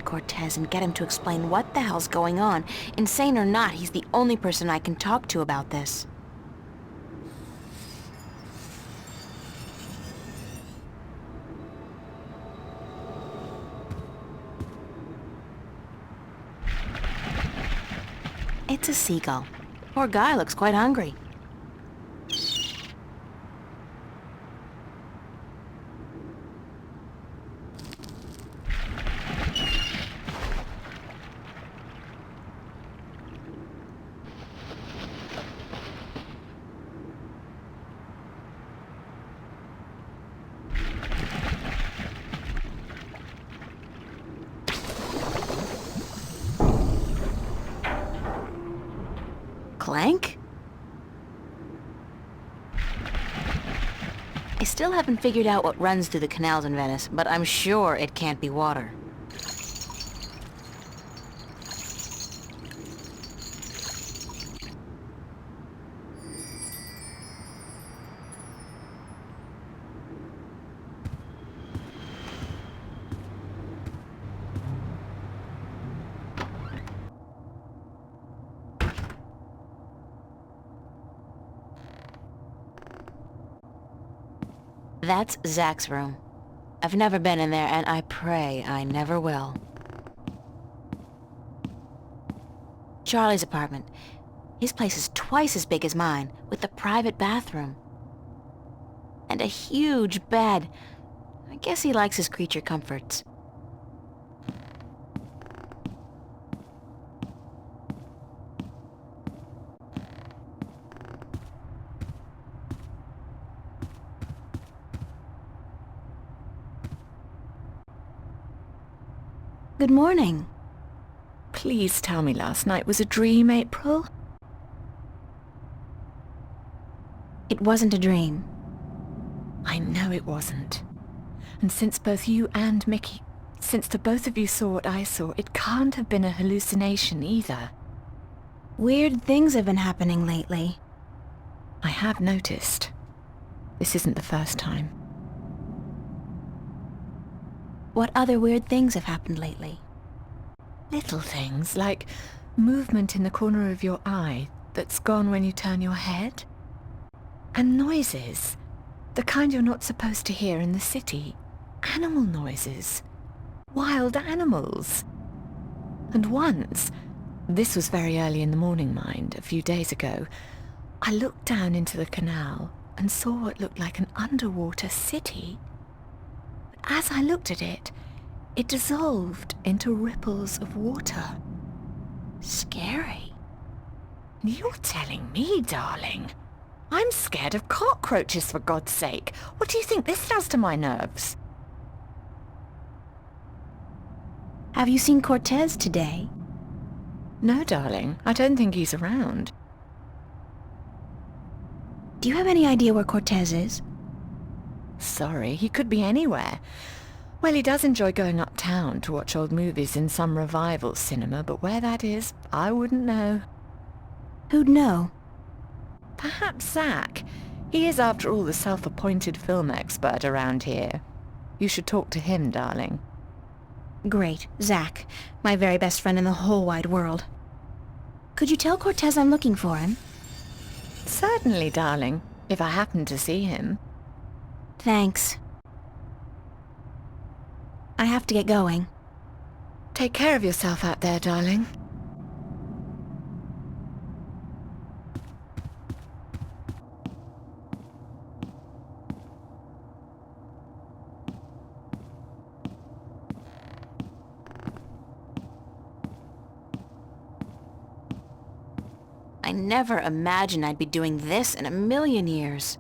find Cortez and get him to explain what the hell's going on. Insane or not, he's the only person I can talk to about this. It's a seagull. Poor guy looks quite hungry. Clank? I still haven't figured out what runs through the canals in Venice, but I'm sure it can't be water. That's Zach's room. I've never been in there, and I pray I never will. Charlie's apartment. His place is twice as big as mine, with a private bathroom. And a huge bed. I guess he likes his creature comforts. Good morning. Please tell me last night was a dream, April? It wasn't a dream. I know it wasn't. And since both you and Mickey, since the both of you saw what I saw, it can't have been a hallucination either. Weird things have been happening lately. I have noticed. This isn't the first time. What other weird things have happened lately? Little things, like movement in the corner of your eye that's gone when you turn your head. And noises, the kind you're not supposed to hear in the city. Animal noises. Wild animals. And once, this was very early in the morning, mind, a few days ago, I looked down into the canal and saw what looked like an underwater city. As I looked at it, it dissolved into ripples of water. Scary. You're telling me, darling? I'm scared of cockroaches, for God's sake. What do you think this does to my nerves? Have you seen Cortez today? No, darling. I don't think he's around. Do you have any idea where Cortez is? Sorry, he could be anywhere. Well, he does enjoy going uptown to watch old movies in some revival cinema, but where that is, I wouldn't know. Who'd know? Perhaps Zach. He is, after all, the self-appointed film expert around here. You should talk to him, darling. Great, Zach. My very best friend in the whole wide world. Could you tell Cortez I'm looking for him? Certainly, darling, if I happen to see him. Thanks. I have to get going. Take care of yourself out there, darling. I never imagined I'd be doing this in a million years.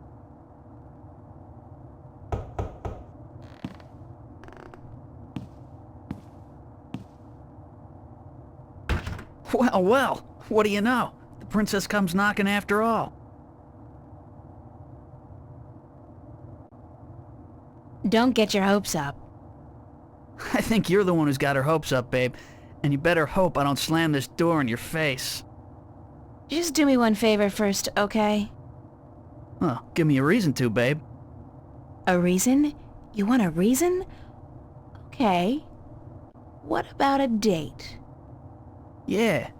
Well, well, what do you know? The princess comes knocking after all. Don't get your hopes up. I think you're the one who's got her hopes up, babe. And you better hope I don't slam this door in your face. Just do me one favor first, okay? Well, give me a reason to, babe. A reason? You want a reason? Okay. What about a date? Yeah,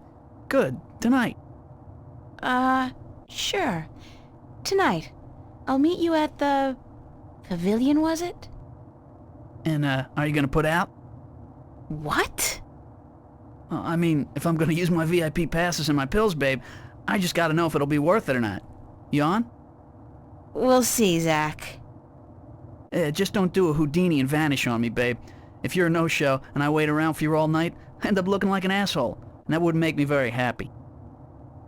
good. Tonight. Sure. Tonight. I'll meet you at the... Pavilion, was it? And, are you gonna put out? What? I mean, if I'm gonna use my VIP passes and my pills, babe, I just gotta know if it'll be worth it or not. You on? We'll see, Zach. Just don't do a Houdini and vanish on me, babe. If you're a no-show and I wait around for you all night, I end up looking like an asshole, and that wouldn't make me very happy.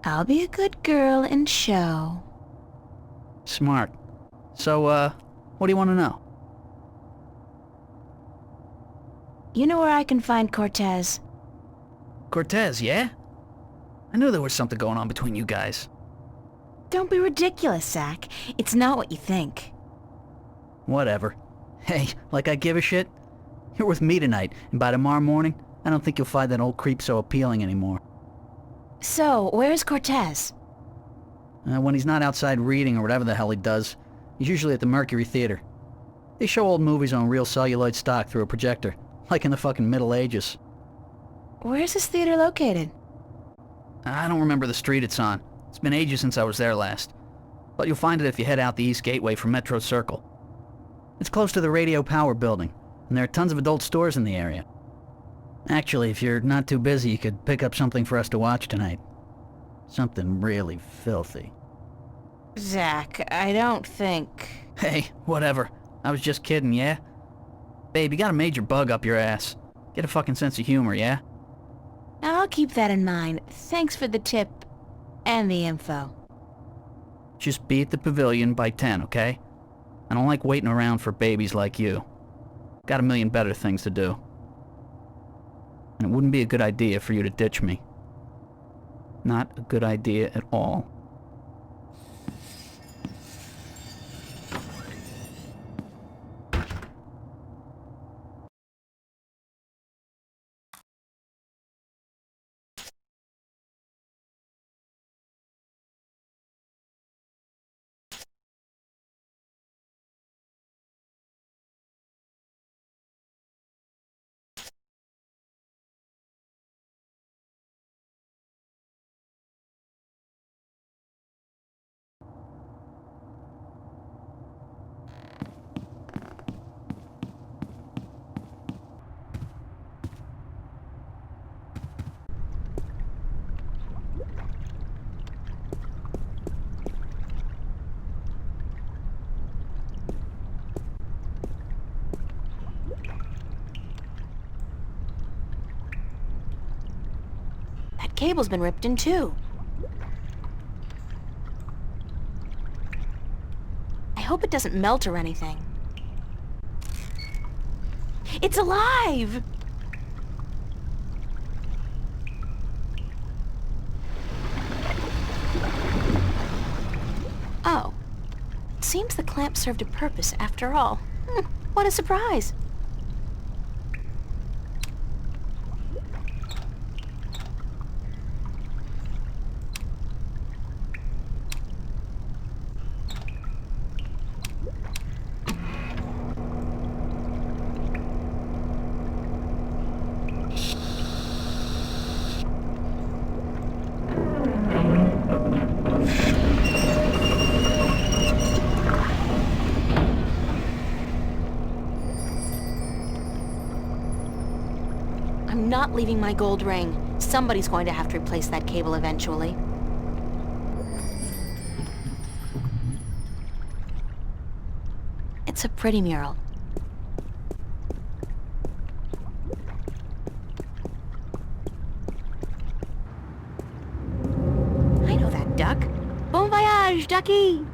I'll be a good girl and show. Smart. So, what do you want to know? You know where I can find Cortez? Cortez, yeah? I knew there was something going on between you guys. Don't be ridiculous, Zach. It's not what you think. Whatever. Hey, like I give a shit? You're with me tonight, and by tomorrow morning, I don't think you'll find that old creep so appealing anymore. So, where's Cortez? When he's not outside reading or whatever the hell he does, he's usually at the Mercury Theater. They show old movies on real celluloid stock through a projector, like in the fucking Middle Ages. Where's this theater located? I don't remember the street it's on. It's been ages since I was there last. But you'll find it if you head out the East Gateway from Metro Circle. It's close to the Radio Power building, and there are tons of adult stores in the area. Actually, if you're not too busy, you could pick up something for us to watch tonight. Something really filthy. Zach, I don't think... Hey, whatever. I was just kidding, yeah? Babe, you got a major bug up your ass. Get a fucking sense of humor, yeah? I'll keep that in mind. Thanks for the tip and the info. Just be at the pavilion by 10, okay? I don't like waiting around for babies like you. Got a million better things to do. And it wouldn't be a good idea for you to ditch me. Not a good idea at all. That cable's been ripped in two. I hope it doesn't melt or anything. It's alive! Oh. Seems the clamp served a purpose after all. What a surprise! I'm not leaving my gold ring. Somebody's going to have to replace that cable eventually. It's a pretty mural. I know that duck. Bon voyage, ducky!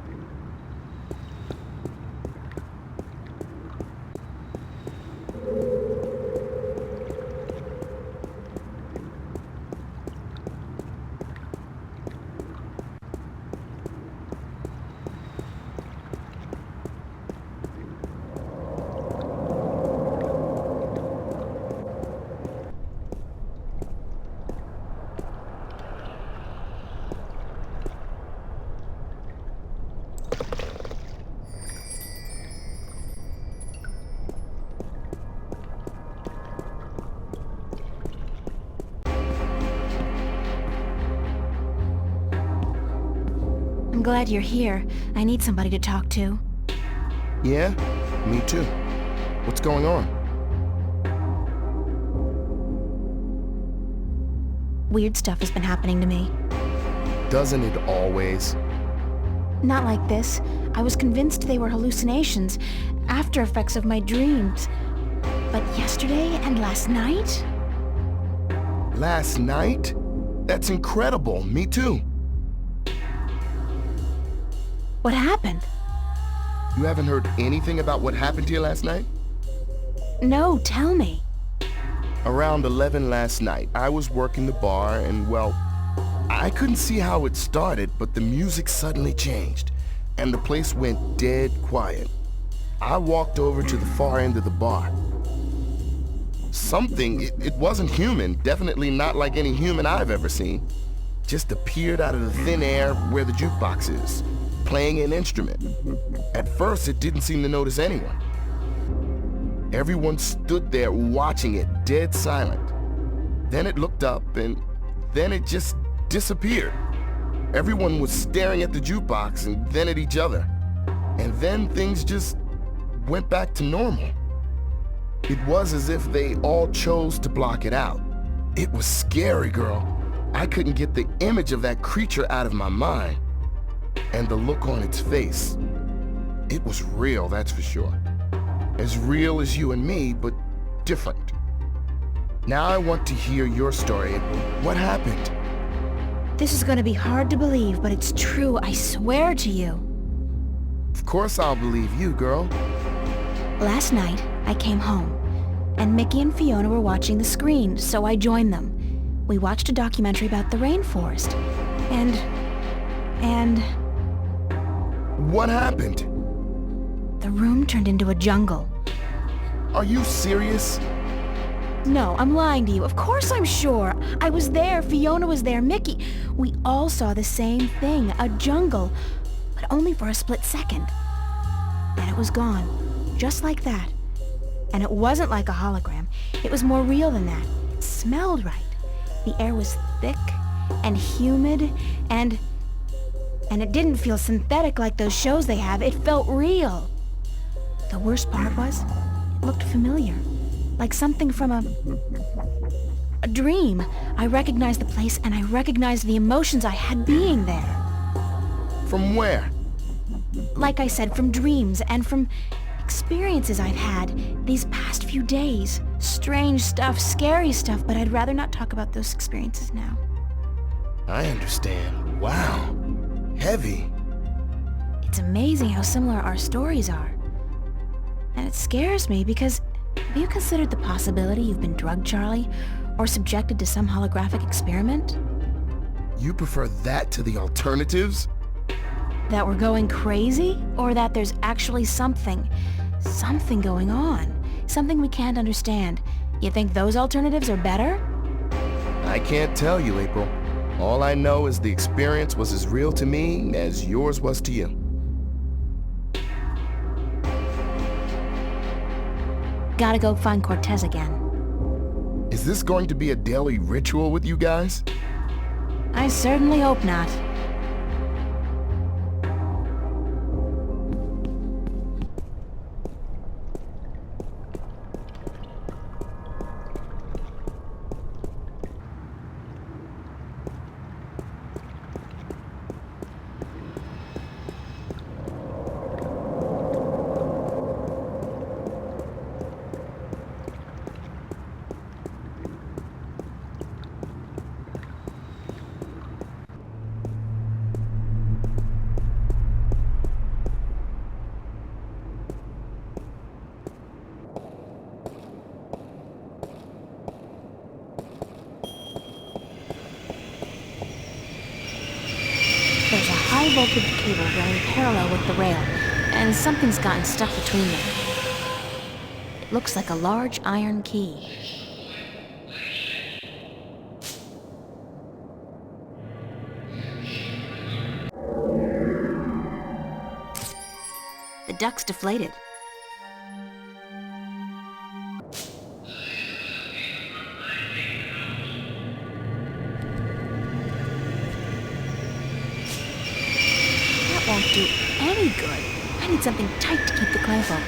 I'm glad you're here. I need somebody to talk to. Yeah? Me too. What's going on? Weird stuff has been happening to me. Doesn't it always? Not like this. I was convinced they were hallucinations, after effects of my dreams. But yesterday and last night? Last night? That's incredible. Me too. What happened? You haven't heard anything about what happened to you last night? No, tell me. Around 11 last night, I was working the bar and, well, I couldn't see how it started, but the music suddenly changed, and the place went dead quiet. I walked over to the far end of the bar. Something, it wasn't human, definitely not like any human I've ever seen, just appeared out of the thin air where the jukebox is, playing an instrument. At first, it didn't seem to notice anyone. Everyone stood there watching it, dead silent. Then it looked up, and then it just disappeared. Everyone was staring at the jukebox and then at each other. And then things just went back to normal. It was as if they all chose to block it out. It was scary, girl. I couldn't get the image of that creature out of my mind. And the look on its face. It was real, that's for sure. As real as you and me, but different. Now I want to hear your story. What happened? This is gonna be hard to believe, but it's true, I swear to you. Of course I'll believe you, girl. Last night, I came home, and Mickey and Fiona were watching the screen, so I joined them. We watched a documentary about the rainforest, and... What happened? the room turned into a jungle. Are you serious? No, I'm lying to you. Of course I'm sure. I was there, Fiona was there, Mickey. We all saw the same thing, a jungle, but only for a split second. Then it was gone, just like that. And it wasn't like a hologram. It was more real than that. It smelled right. The air was thick and humid and it didn't feel synthetic like those shows they have. It felt real. The worst part was, it looked familiar. Like something from a dream. I recognized the place and I recognized the emotions I had being there. From where? Like I said, from dreams and from experiences I've had these past few days. Strange stuff, scary stuff, but I'd rather not talk about those experiences now. I understand. Wow. Heavy. It's amazing how similar our stories are. And it scares me because have you considered the possibility you've been drugged, Charlie? Or subjected to some holographic experiment? You prefer that to the alternatives? That we're going crazy? Or that there's actually something going on? Something we can't understand. You think those alternatives are better? I can't tell you, April. All I know is the experience was as real to me as yours was to you. Gotta go find Cortez again. Is this going to be a daily ritual with you guys? I certainly hope not. There's a high-voltage cable running parallel with the rail, and something's gotten stuck between them. It looks like a large iron key. The duct's deflated. won't do any good. I need something tight to keep the clamp open.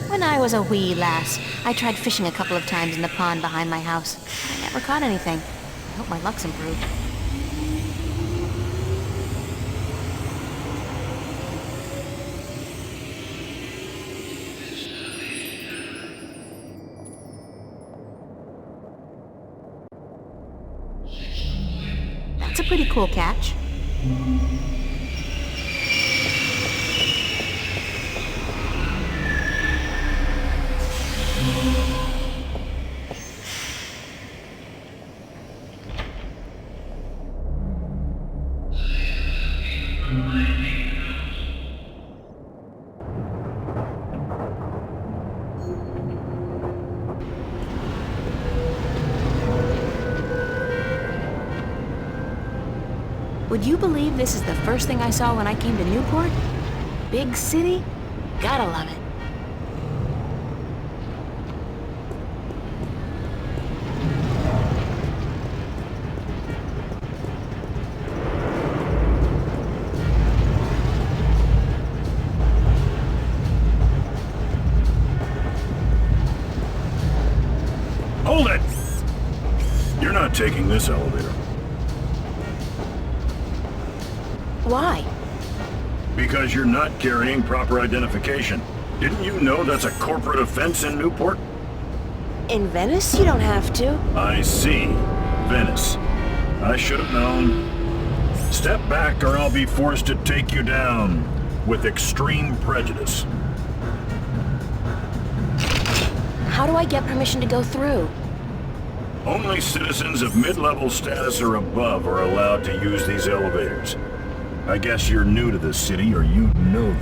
When I was a wee lass, I tried fishing a couple of times in the pond behind my house. I never caught anything. I hope my luck's improved. That's a pretty cool catch. Would you believe this is the first thing I saw when I came to Newport? Big city? Gotta love it. Hold it! You're not taking this elevator. Why? Because you're not carrying proper identification. Didn't you know that's a corporate offense in Newport? In Venice, you don't have to. I see. Venice. I should have known. Step back or I'll be forced to take you down with extreme prejudice. How do I get permission to go through? Only citizens of mid-level status or above are allowed to use these elevators. I guess you're new to the city, or you'd know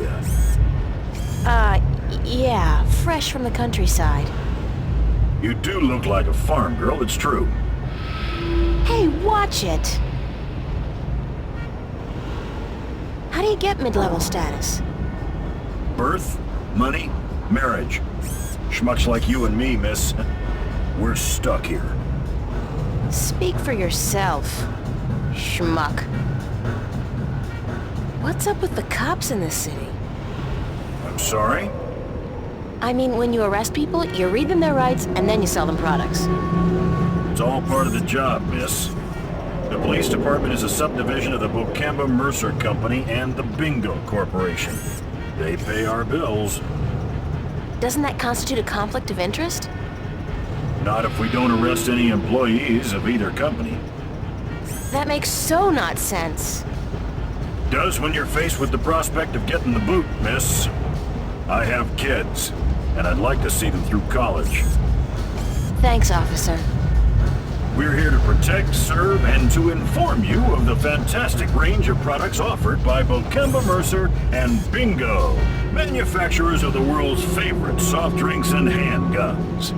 that. Yeah, fresh from the countryside. You do look like a farm girl, it's true. Hey, watch it! How do you get mid-level status? Birth, money, marriage. Schmucks like you and me, miss. We're stuck here. Speak for yourself, schmuck. What's up with the cops in this city? I'm sorry? I mean, when you arrest people, you read them their rights, and then you sell them products. It's all part of the job, miss. The police department is a subdivision of the Bocamba Mercer Company and the Bingo Corporation. They pay our bills. Doesn't that constitute a conflict of interest? Not if we don't arrest any employees of either company. That makes so not sense. Does when you're faced with the prospect of getting the boot, miss. I have kids, and I'd like to see them through college. Thanks, officer. We're here to protect, serve, and to inform you of the fantastic range of products offered by Bocamba Mercer and Bingo, manufacturers of the world's favorite soft drinks and handguns.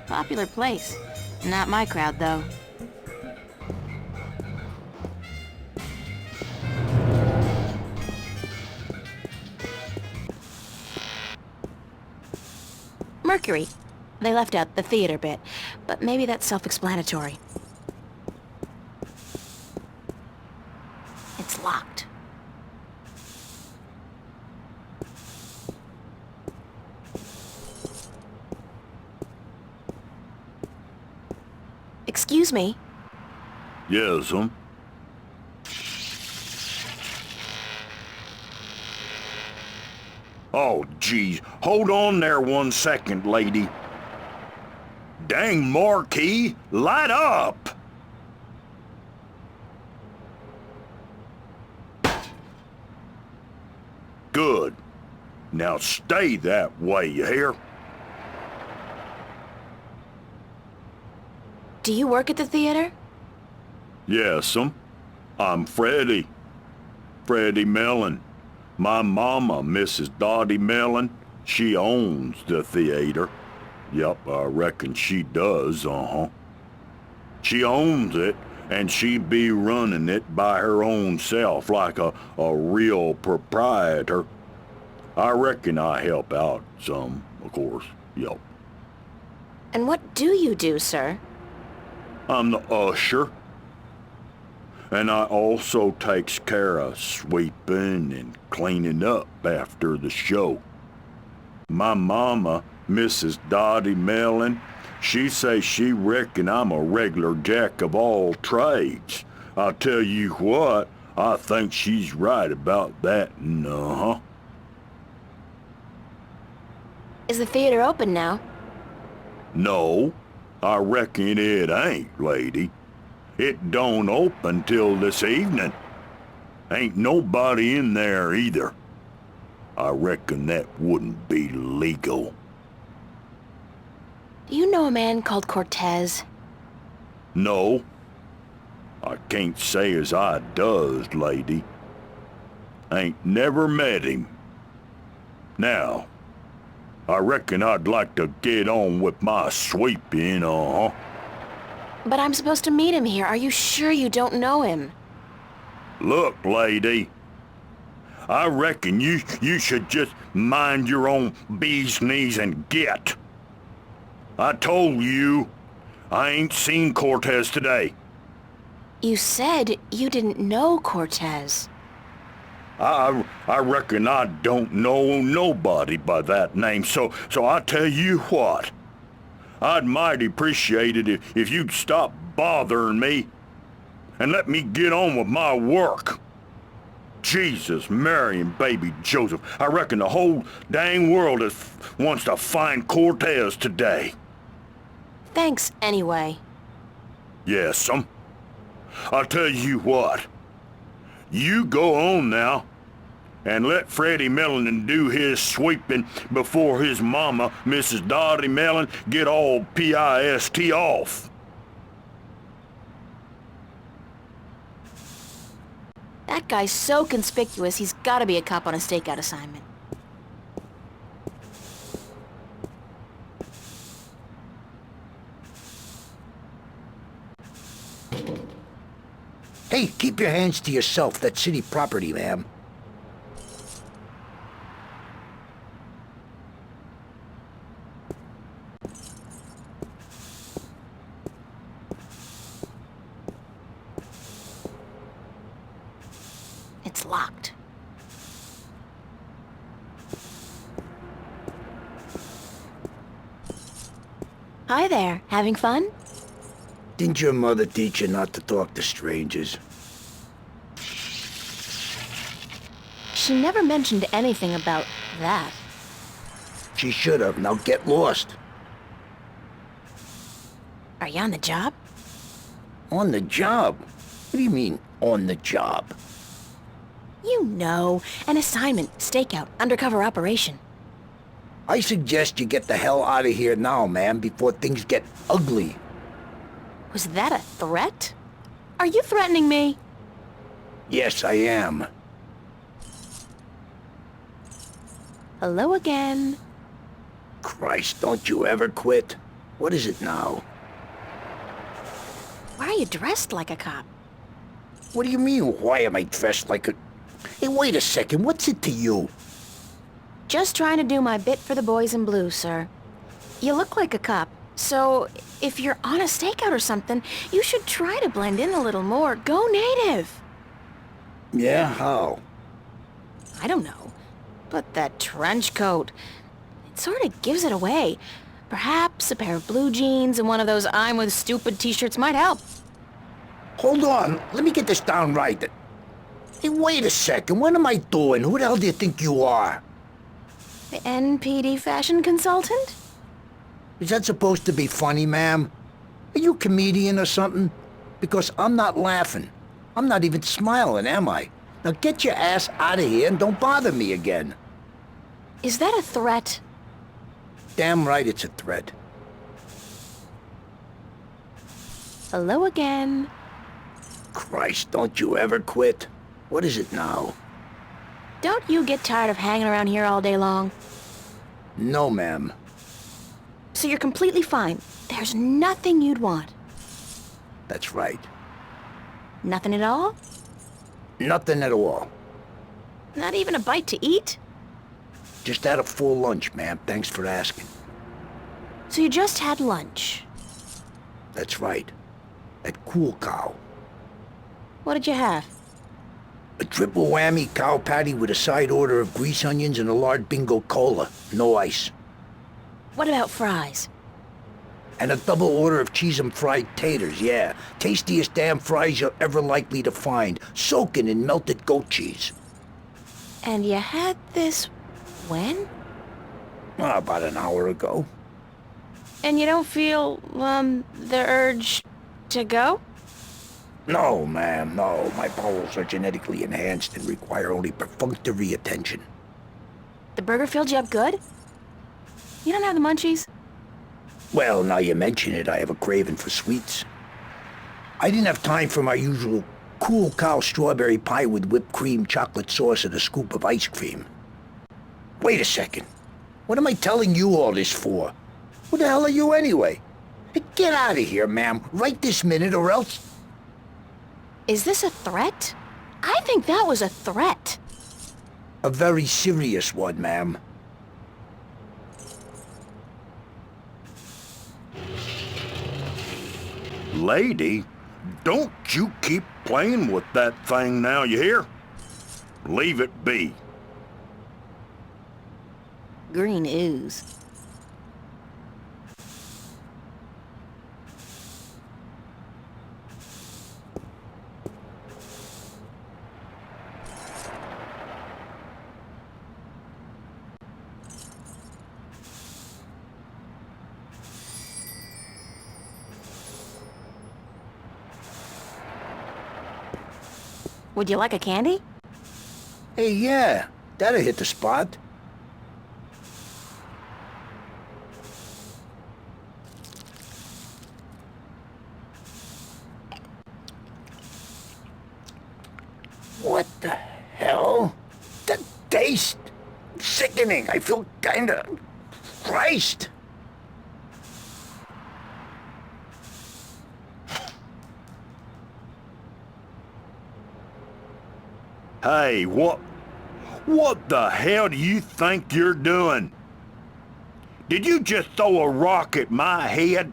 Popular place. Not my crowd, though. Mercury. They left out the theater bit, but maybe that's self-explanatory. It's locked. Excuse me. Yes, Oh, geez. Hold on there 1 second, lady. Dang marquee, light up! Good. Now stay that way, you hear? Do you work at the theater? Yes'm. I'm Freddie. Freddie Mellon. My mama, Mrs. Dottie Mellon, she owns the theater. Yup, I reckon she does, She owns it, and she be running it by her own self like a real proprietor. I reckon I help out some, of course, yup. And what do you do, sir? I'm the usher. And I also takes care of sweeping and cleaning up after the show. My mama, Mrs. Dottie Mellon, she say she reckon I'm a regular jack of all trades. I'll tell you what, I think she's right about that, Is the theater open now? No, I reckon it ain't, lady. It don't open till this evening. Ain't nobody in there either. I reckon that wouldn't be legal. Do you know a man called Cortez? No. I can't say as I does, lady. Ain't never met him. Now, I reckon I'd like to get on with my sweeping, But I'm supposed to meet him here. Are you sure you don't know him? Look, lady. I reckon you should just mind your own bee's knees and get. I told you, I ain't seen Cortez today. You said you didn't know Cortez. I reckon I don't know nobody by that name, so I tell you what. I'd mighty appreciate it if you'd stop bothering me and let me get on with my work. Jesus, Mary, and baby Joseph, I reckon the whole dang world wants to find Cortez today. Thanks anyway. Yes'm. I'll tell you what. You go on now and let Freddie Mellon do his sweeping before his mama, Mrs. Dottie Mellon, get all pissed off. That guy's so conspicuous, he's gotta be a cop on a stakeout assignment. Hey, keep your hands to yourself. That's city property, ma'am. It's locked. Hi there. Having fun? Didn't your mother teach you not to talk to strangers? She never mentioned anything about that. She should have. Now get lost. Are you on the job? On the job? What do you mean, on the job? You know, an assignment, stakeout, undercover operation. I suggest you get the hell out of here now, ma'am, before things get ugly. Was that a threat? Are you threatening me? Yes, I am. Hello again. Christ, don't you ever quit. What is it now? Why are you dressed like a cop? What do you mean, why am I dressed like a... Hey, wait a second, what's it to you? Just trying to do my bit for the boys in blue, sir. You look like a cop, so if you're on a stakeout or something, you should try to blend in a little more. Go native. Yeah, how? I don't know, but that trench coat, it sort of gives it away. Perhaps a pair of blue jeans and one of those I'm with stupid t-shirts might help. Hold on, let me get this down right. Hey, wait a second, what am I doing? Who the hell do you think you are? The NPD fashion consultant? Is that supposed to be funny, ma'am? Are you a comedian or something? Because I'm not laughing. I'm not even smiling, am I? Now get your ass out of here and don't bother me again. Is that a threat? Damn right it's a threat. Hello again. Christ, don't you ever quit. What is it now? Don't you get tired of hanging around here all day long? No, ma'am. So you're completely fine. There's nothing you'd want. That's right. Nothing at all? Nothing at all. Not even a bite to eat? Just had a full lunch, ma'am. Thanks for asking. So you just had lunch. That's right. At Cool Cow. What did you have? A triple whammy cow patty with a side order of grease onions and a large bingo cola. No ice. What about fries? And a double order of cheese and fried taters, yeah. Tastiest damn fries you're ever likely to find. Soaking in melted goat cheese. And you had this when? About an hour ago. And you don't feel, the urge to go? No, ma'am, no. My bowels are genetically enhanced and require only perfunctory attention. The burger filled you up good? You don't have the munchies? Well, now you mention it, I have a craving for sweets. I didn't have time for my usual Cool Cow strawberry pie with whipped cream, chocolate sauce, and a scoop of ice cream. Wait a second. What am I telling you all this for? Who the hell are you anyway? Hey, get out of here, ma'am, right this minute, or else... Is this a threat? I think that was a threat. A very serious one, ma'am. Lady, don't you keep playing with that thing now, you hear? Leave it be. Green ooze. Would you like a candy? Hey, yeah, that'll hit the spot. What the hell? The taste! Sickening! I feel kinda... Christ! Hey, what the hell do you think you're doing? Did you just throw a rock at my head?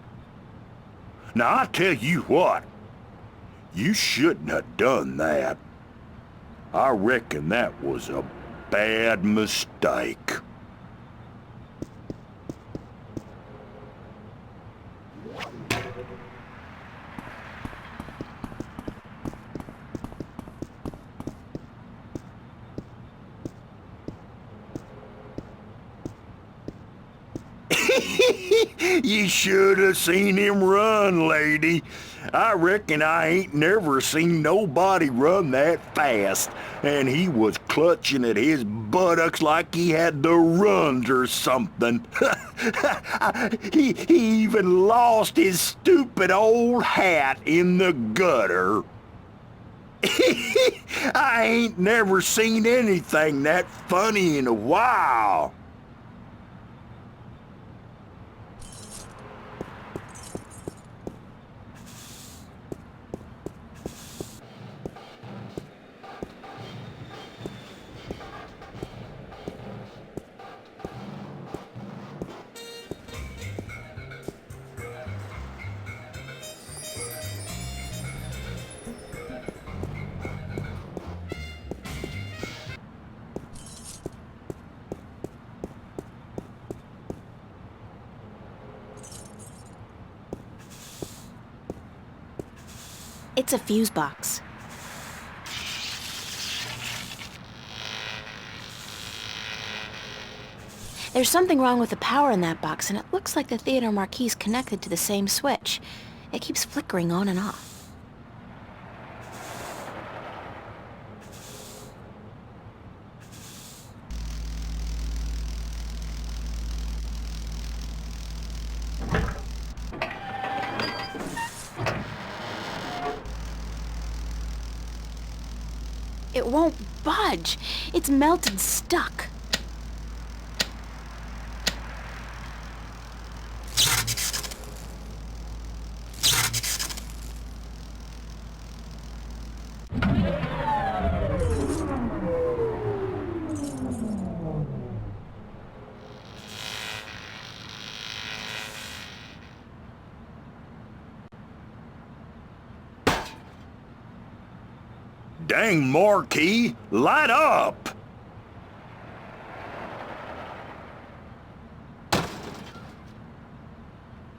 Now, I tell you what, you shouldn't have done that. I reckon that was a bad mistake. You should have seen him run, lady. I reckon I ain't never seen nobody run that fast. And he was clutching at his buttocks like he had the runs or something. He even lost his stupid old hat in the gutter. I ain't never seen anything that funny in a while. It's a fuse box. There's something wrong with the power in that box, and it looks like the theater marquee is connected to the same switch. It keeps flickering on and off. It won't budge. It's melted stuck. Dang marquee, light up!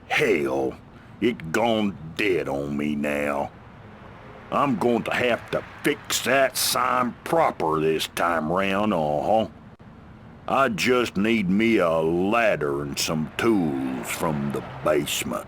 Hell, it gone dead on me now. I'm going to have to fix that sign proper this time round, I just need me a ladder and some tools from the basement.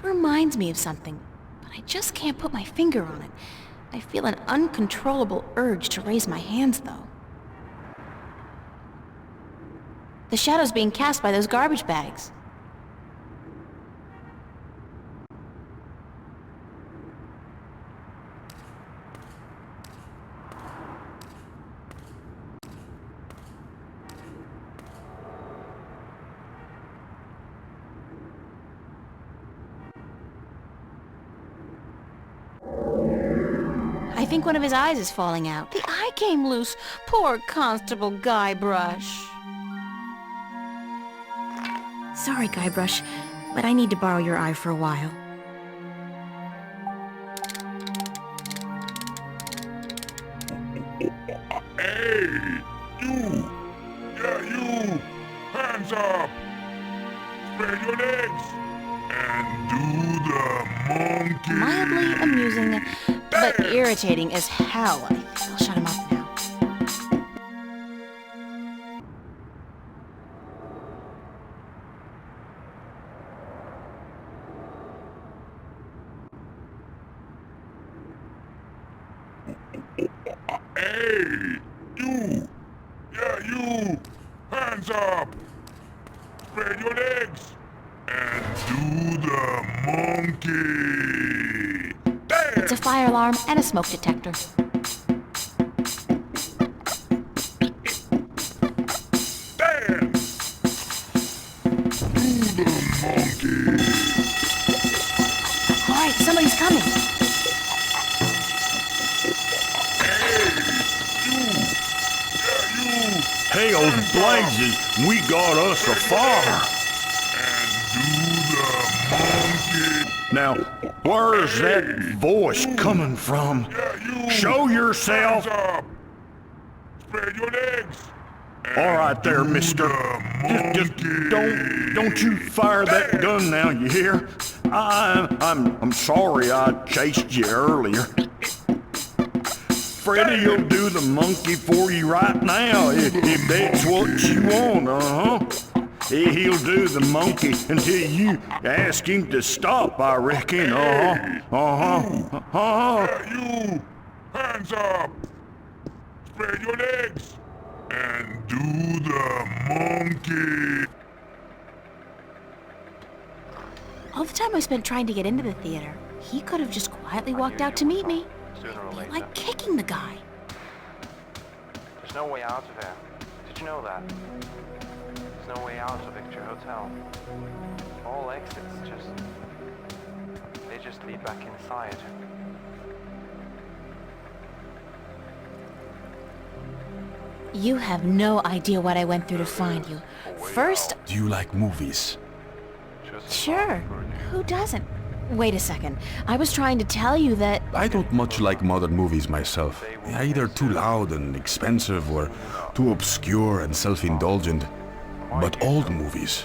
It reminds me of something, but I just can't put my finger on it. I feel an uncontrollable urge to raise my hands, though. The shadow's being cast by those garbage bags. I think one of his eyes is falling out. The eye came loose. Poor Constable Guybrush. Sorry, Guybrush, but I need to borrow your eye for a while. Hey! You! Yeah, you! Hands up! Spread your legs! And do the monkey! Mildly amusing, but irritating as hell. I think I'll shut him up now. Hey! You! Yeah, you! Hands up! Spread your legs! And do the monkey! Damn! It's a fire alarm and a smoke detector. Damn! Do the monkey! Alright, somebody's coming. Hell blazes, we got us a fire. Now, where's that voice coming from? Show yourself. Spread your legs. All right there, mister. Just don't you fire that gun now, you hear? I'm sorry I chased you earlier. Freddy'll do the monkey for you right now, if that's what you want, He'll do the monkey until you ask him to stop, I reckon, Yeah, you! Hands up! Spread your legs! And do the monkey! All the time I spent trying to get into the theater, he could have just quietly walked out to meet me. It'd be like kicking the guy. There's no way out of here. Did you know that? There's no way out of Victor Hotel. All exits they just lead back inside. You have no idea what I went through to find you. First, Do you like movies? sure. Who doesn't? Wait a second. I was trying to tell you that... I don't much like modern movies myself. They're either too loud and expensive or too obscure and self-indulgent. But old movies,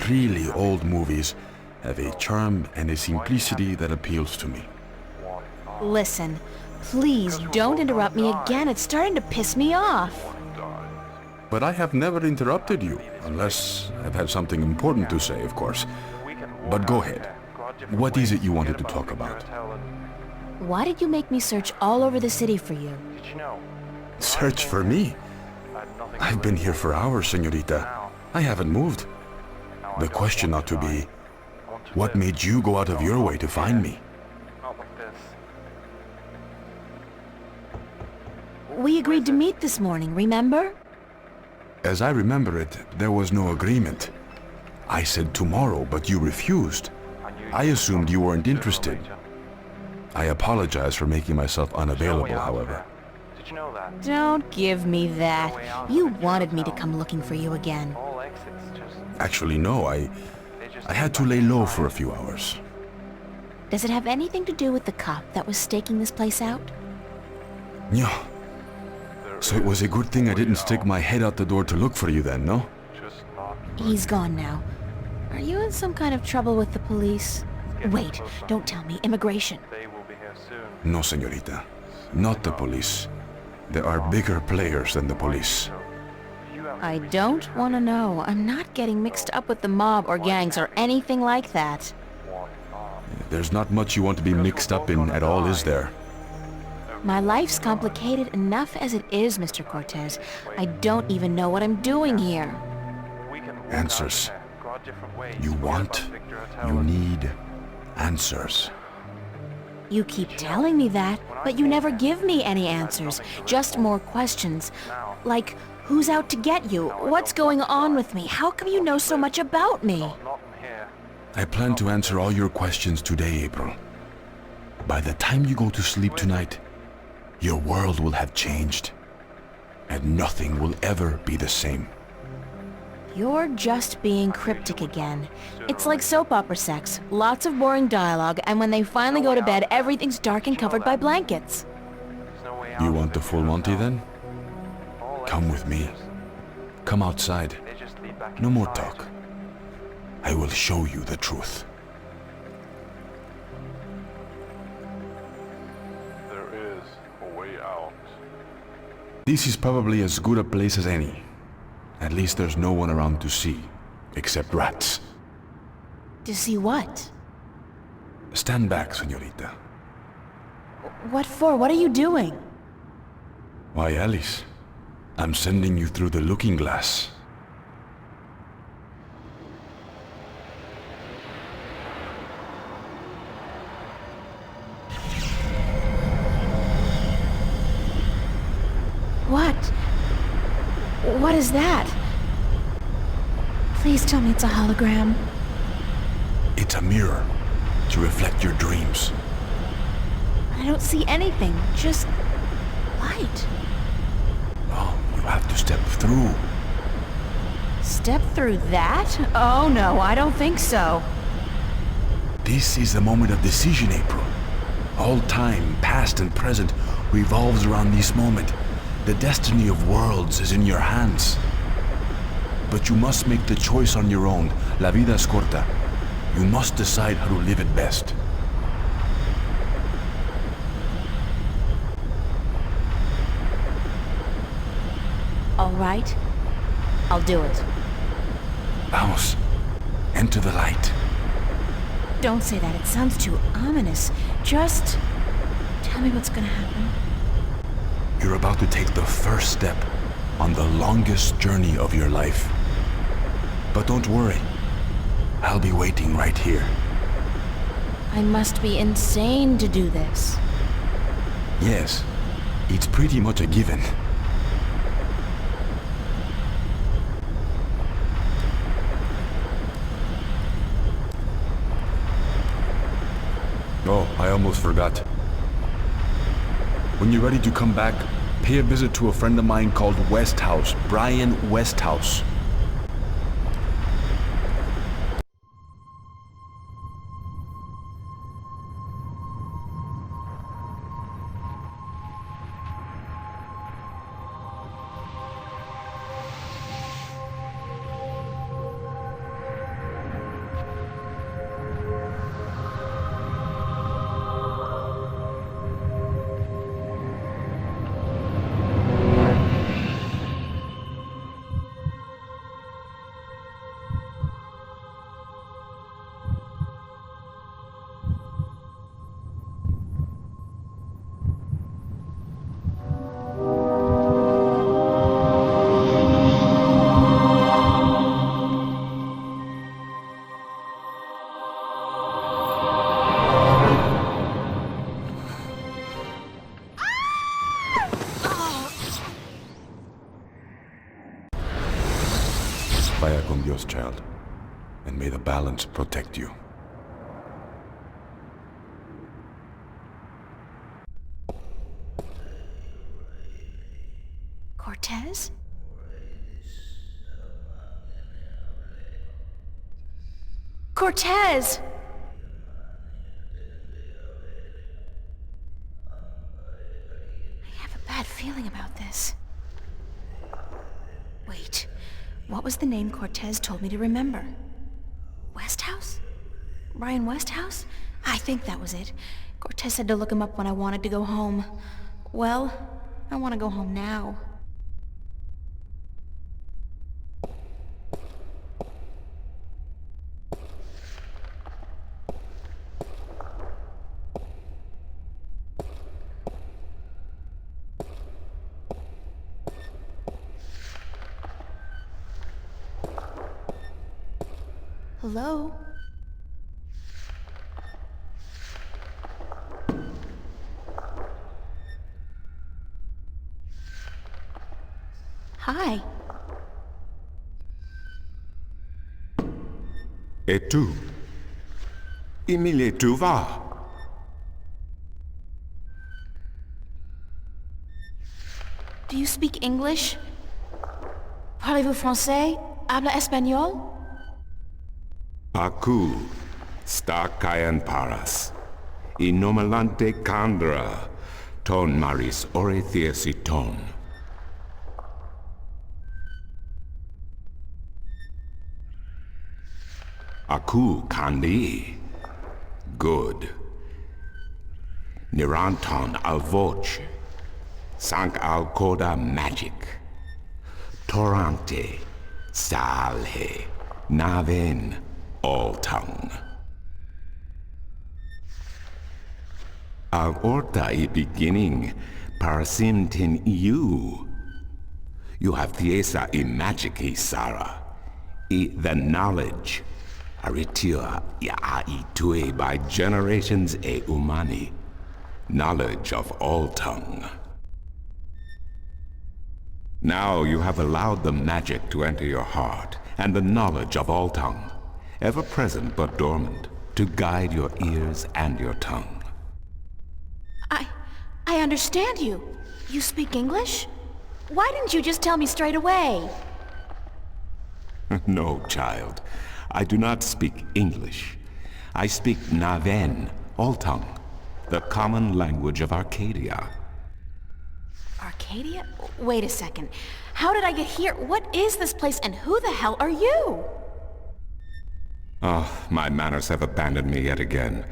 really old movies, have a charm and a simplicity that appeals to me. Listen, please don't interrupt me again. It's starting to piss me off. But I have never interrupted you, unless I've had something important to say, of course. But go ahead. What is it you wanted to talk about? Why did you make me search all over the city for you? Search for me? I've been here for hours, señorita. I haven't moved. The question ought to be, what made you go out of your way to find me? We agreed to meet this morning, remember? As I remember it, there was no agreement. I said tomorrow, but you refused. I assumed you weren't interested. I apologize for making myself unavailable, however. Don't give me that. You wanted me to come looking for you again. Actually, no, I had to lay low for a few hours. Does it have anything to do with the cop that was staking this place out? No. So it was a good thing I didn't stick my head out the door to look for you then, no? He's gone now. Are you in some kind of trouble with the police? Wait, don't tell me. Immigration. No, señorita. Not the police. There are bigger players than the police. I don't want to know. I'm not getting mixed up with the mob or gangs or anything like that. There's not much you want to be mixed up in at all, is there? My life's complicated enough as it is, Mr. Cortez. I don't even know what I'm doing here. Answers. You want, you need answers. You keep telling me that, but you never give me any answers. Just more questions. Like, who's out to get you? What's going on with me? How come you know so much about me? I plan to answer all your questions today, April. By the time you go to sleep tonight, your world will have changed, and nothing will ever be the same. You're just being cryptic again. It's like soap opera sex. Lots of boring dialogue, and when they finally go to bed, everything's dark and covered by blankets. You want the full Monty then? Come with me. Come outside. No more talk. I will show you the truth. There is a way out. This is probably as good a place as any. At least there's no one around to see, except rats. To see what? Stand back, señorita. What for? What are you doing? Why, Alice, I'm sending you through the looking glass. What? What is that? Please tell me it's a hologram. It's a mirror to reflect your dreams. I don't see anything, just light. Oh, you have to step through. Step through that? Oh no, I don't think so. This is the moment of decision, April. All time, past and present, revolves around this moment. The destiny of worlds is in your hands. But you must make the choice on your own. La vida es corta. You must decide how to live it best. All right. I'll do it. Vamos. Enter the light. Don't say that. It sounds too ominous. Just tell me what's gonna happen. You're about to take the first step on the longest journey of your life. But don't worry. I'll be waiting right here. I must be insane to do this. Yes, it's pretty much a given. Oh, I almost forgot. When you're ready to come back, pay a visit to a friend of mine called Westhouse, Brian Westhouse. Vaya con Dios, child. And may the balance protect you. Cortez? Cortez! I have a bad feeling about this. Wait, what was the name Cortez told me to remember? Westhouse? Ryan Westhouse? I think that was it. Cortez said to look him up when I wanted to go home. Well, I want to go home now. Hello? Hi. Et tu? Emile, tu vas? Do you speak English? Parlez-vous français? Habla español? Aku, sta caen paras. I nomalante candra, ton maris ore theesiton. Aku kandi. Good. Niranton al voce. Sank al coda magic. Torante. Salhe. Naven. All tongue. Al orta I beginning, parasimtin you. You have thiesa I magic I Sara. I the knowledge. Aritua ya I tue by generations e umani. Knowledge of all tongue. Now you have allowed the magic to enter your heart, and the knowledge of all tongue. Ever present but dormant, to guide your ears and your tongue. I understand you. You speak English? Why didn't you just tell me straight away? No, child. I do not speak English. I speak Naven, all tongue, the common language of Arcadia. Arcadia? Wait a second. How did I get here? What is this place and who the hell are you? Oh, my manners have abandoned me yet again.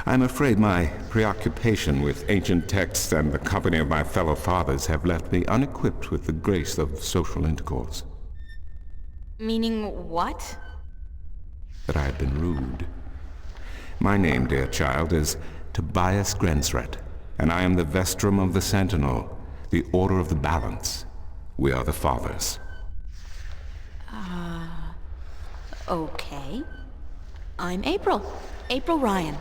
I'm afraid my preoccupation with ancient texts and the company of my fellow fathers have left me unequipped with the grace of social intercourse. Meaning what? That I have been rude. My name, dear child, is Tobias Grensret, and I am the Vestrum of the Sentinel, the Order of the Balance. We are the fathers. Okay. I'm April. April Ryan.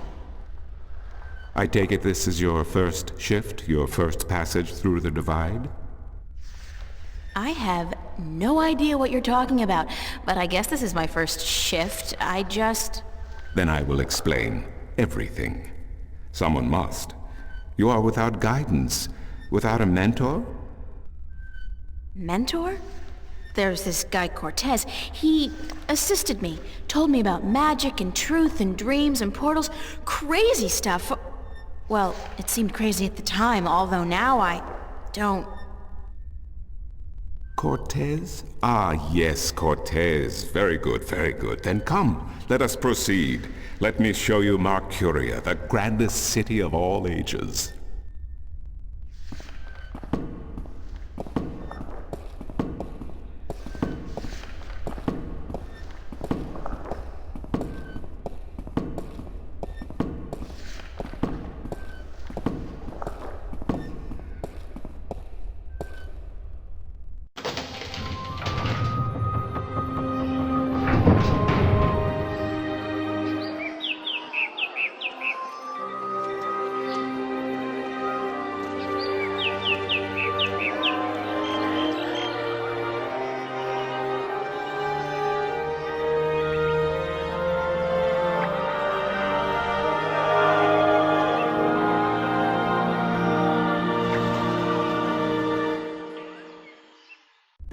I take it this is your first shift, your first passage through the divide? I have no idea what you're talking about, but I guess this is my first shift. Then I will explain everything. Someone must. You are without guidance, without a mentor? Mentor? There's this guy Cortez. He assisted me, told me about magic and truth and dreams and portals. Crazy stuff. Well, it seemed crazy at the time, although now I don't... Cortez? Ah, yes, Cortez. Very good, very good. Then come, let us proceed. Let me show you Mercury, the grandest city of all ages.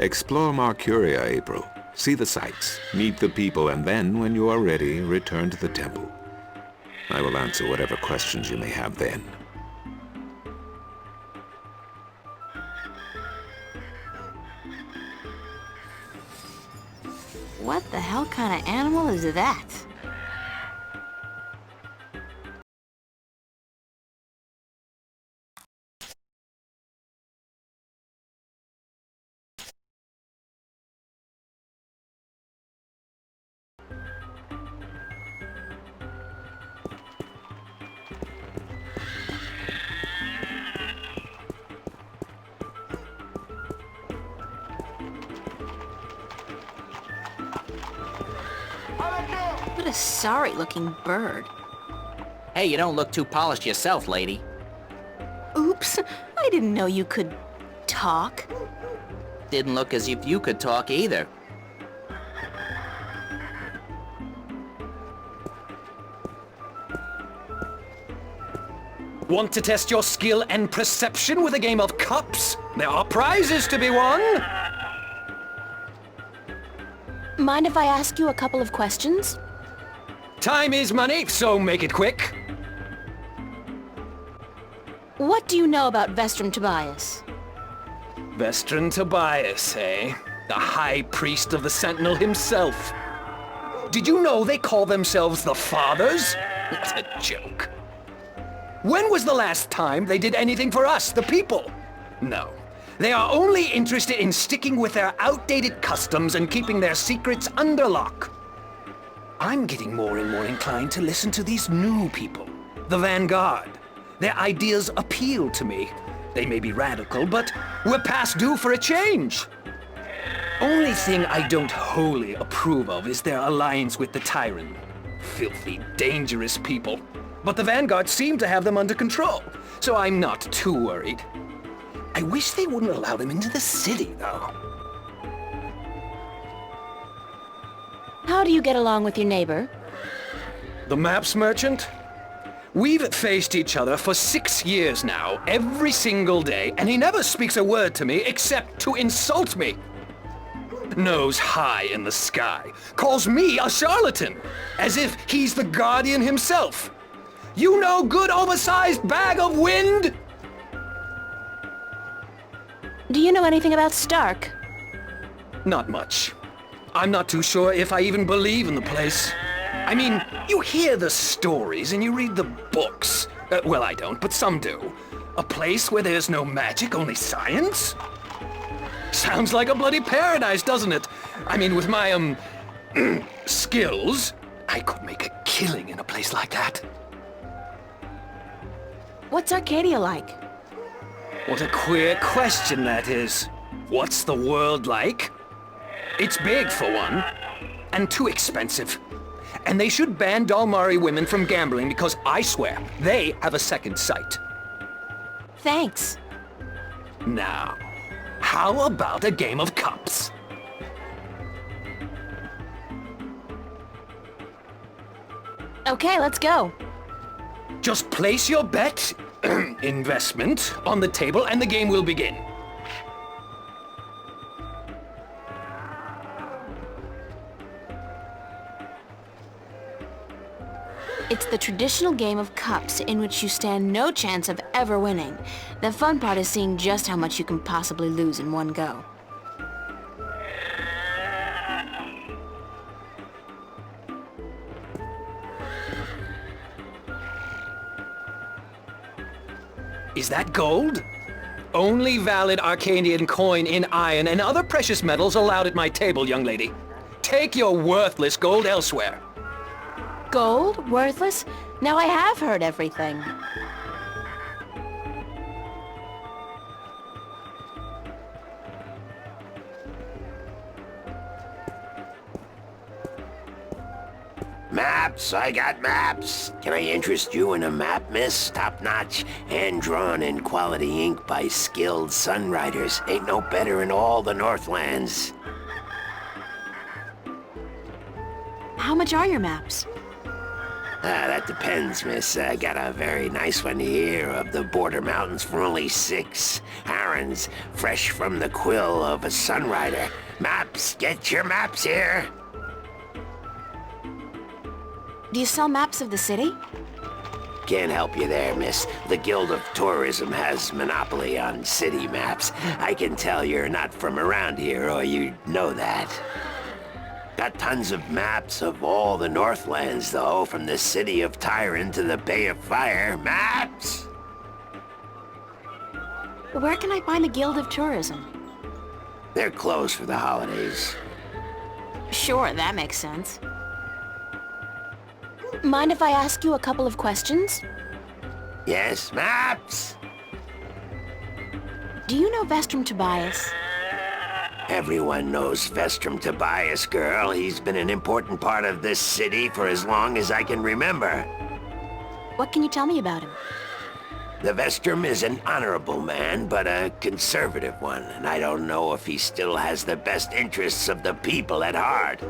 Explore Mercuria, April. See the sights, meet the people, and then, when you are ready, return to the temple. I will answer whatever questions you may have then. What the hell kind of animal is that? What a sorry-looking bird. Hey, you don't look too polished yourself, lady. Oops, I didn't know you could talk. Didn't look as if you could talk either. Want to test your skill and perception with a game of cups? There are prizes to be won! Mind if I ask you a couple of questions? Time is money, so make it quick. What do you know about Vestrum Tobias? Vestrum Tobias, eh? The High Priest of the Sentinel himself. Did you know they call themselves the Fathers? What a joke. When was the last time they did anything for us, the people? No. They are only interested in sticking with their outdated customs and keeping their secrets under lock. I'm getting more and more inclined to listen to these new people, the Vanguard. Their ideas appeal to me. They may be radical, but we're past due for a change. Only thing I don't wholly approve of is their alliance with the Tyrant. Filthy, dangerous people. But the Vanguard seem to have them under control, so I'm not too worried. I wish they wouldn't allow them into the city, though. How do you get along with your neighbor? The maps merchant? We've faced each other for 6 years now, every single day, and he never speaks a word to me except to insult me. Nose high in the sky, calls me a charlatan, as if he's the guardian himself. You know, good oversized bag of wind? Do you know anything about Stark? Not much. I'm not too sure if I even believe in the place. I mean, you hear the stories and you read the books. Well, I don't, but some do. A place where there's no magic, only science? Sounds like a bloody paradise, doesn't it? I mean, with my, skills, I could make a killing in a place like that. What's Arcadia like? What a queer question that is. What's the world like? It's big, for one, and too expensive. And they should ban Dalmari women from gambling because I swear, they have a second sight. Thanks. Now, how about a game of cups? Okay, let's go. Just place your bet, investment, on the table and the game will begin. It's the traditional game of cups in which you stand no chance of ever winning. The fun part is seeing just how much you can possibly lose in one go. Is that gold? Only valid Arcadian coin in iron and other precious metals allowed at my table, young lady. Take your worthless gold elsewhere. Gold? Worthless? Now I have heard everything. Maps, I got maps. Can I interest you in a map, miss? Top-notch, hand-drawn in quality ink by skilled sunwriters. Ain't no better in all the Northlands. How much are your maps? That depends, miss. I got a very nice one here of the border mountains for only 6. Our errands, fresh from the quill of a sunrider. Maps, get your maps here. Do you sell maps of the city? Can't help you there, miss. The Guild of Tourism has monopoly on city maps. I can tell you're not from around here, or you'd know that. Got tons of maps of all the Northlands, though, from the city of Tyran to the Bay of Fire. Maps! Where can I find the Guild of Tourism? They're closed for the holidays. Sure, that makes sense. Mind if I ask you a couple of questions? Yes, maps! Do you know Vestrum Tobias? Everyone knows Vestrum Tobias, girl. He's been an important part of this city for as long as I can remember. What can you tell me about him? The Vestrum is an honorable man, but a conservative one, and I don't know if he still has the best interests of the people at heart.